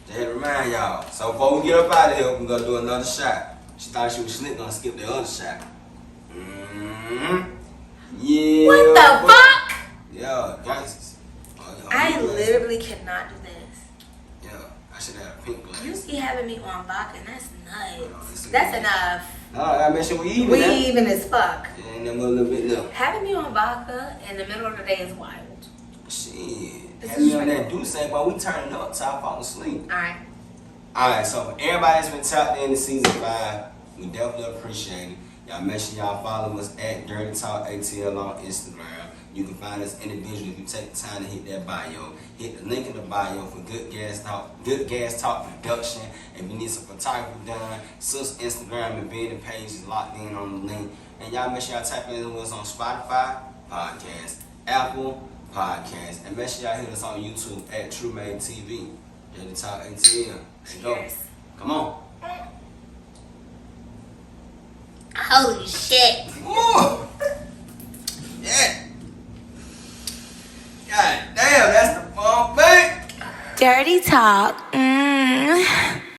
Just had to remind y'all. So before we get up out of here, we're gonna do another shot. She thought she was slick, gonna skip the other shot. Yeah. What the fuck? Yeah, gangsters. I literally cannot do this. Yeah, I should have a pink glass. You be having me on vodka, and that's nuts. No, That's enough. No, I gotta make sure we even. We now. even as fuck. And then a little bit left. Having me on vodka in the middle of the day is wild. Shit. This Having is me on true. that do say, but we turning up till I fall asleep. Alright. Alright, so for everybody that's been tapped in season 5, we definitely appreciate it. Y'all make sure y'all follow us at Dirty Talk Atl on Instagram. You can find us individually if you take the time to hit that bio. Hit the link in the bio for Good Gas Talk production. If you need some photography done, Sis Instagram and business page is locked in on the link. And y'all make sure y'all tap in with us on Spotify podcast, Apple podcast, and make sure y'all hit us on YouTube at True Made TV. Dirty Talk Atl. Let's go. Cheers. Come on. Holy shit. Ooh. Yeah. God damn, that's the fun thing. Dirty Talk.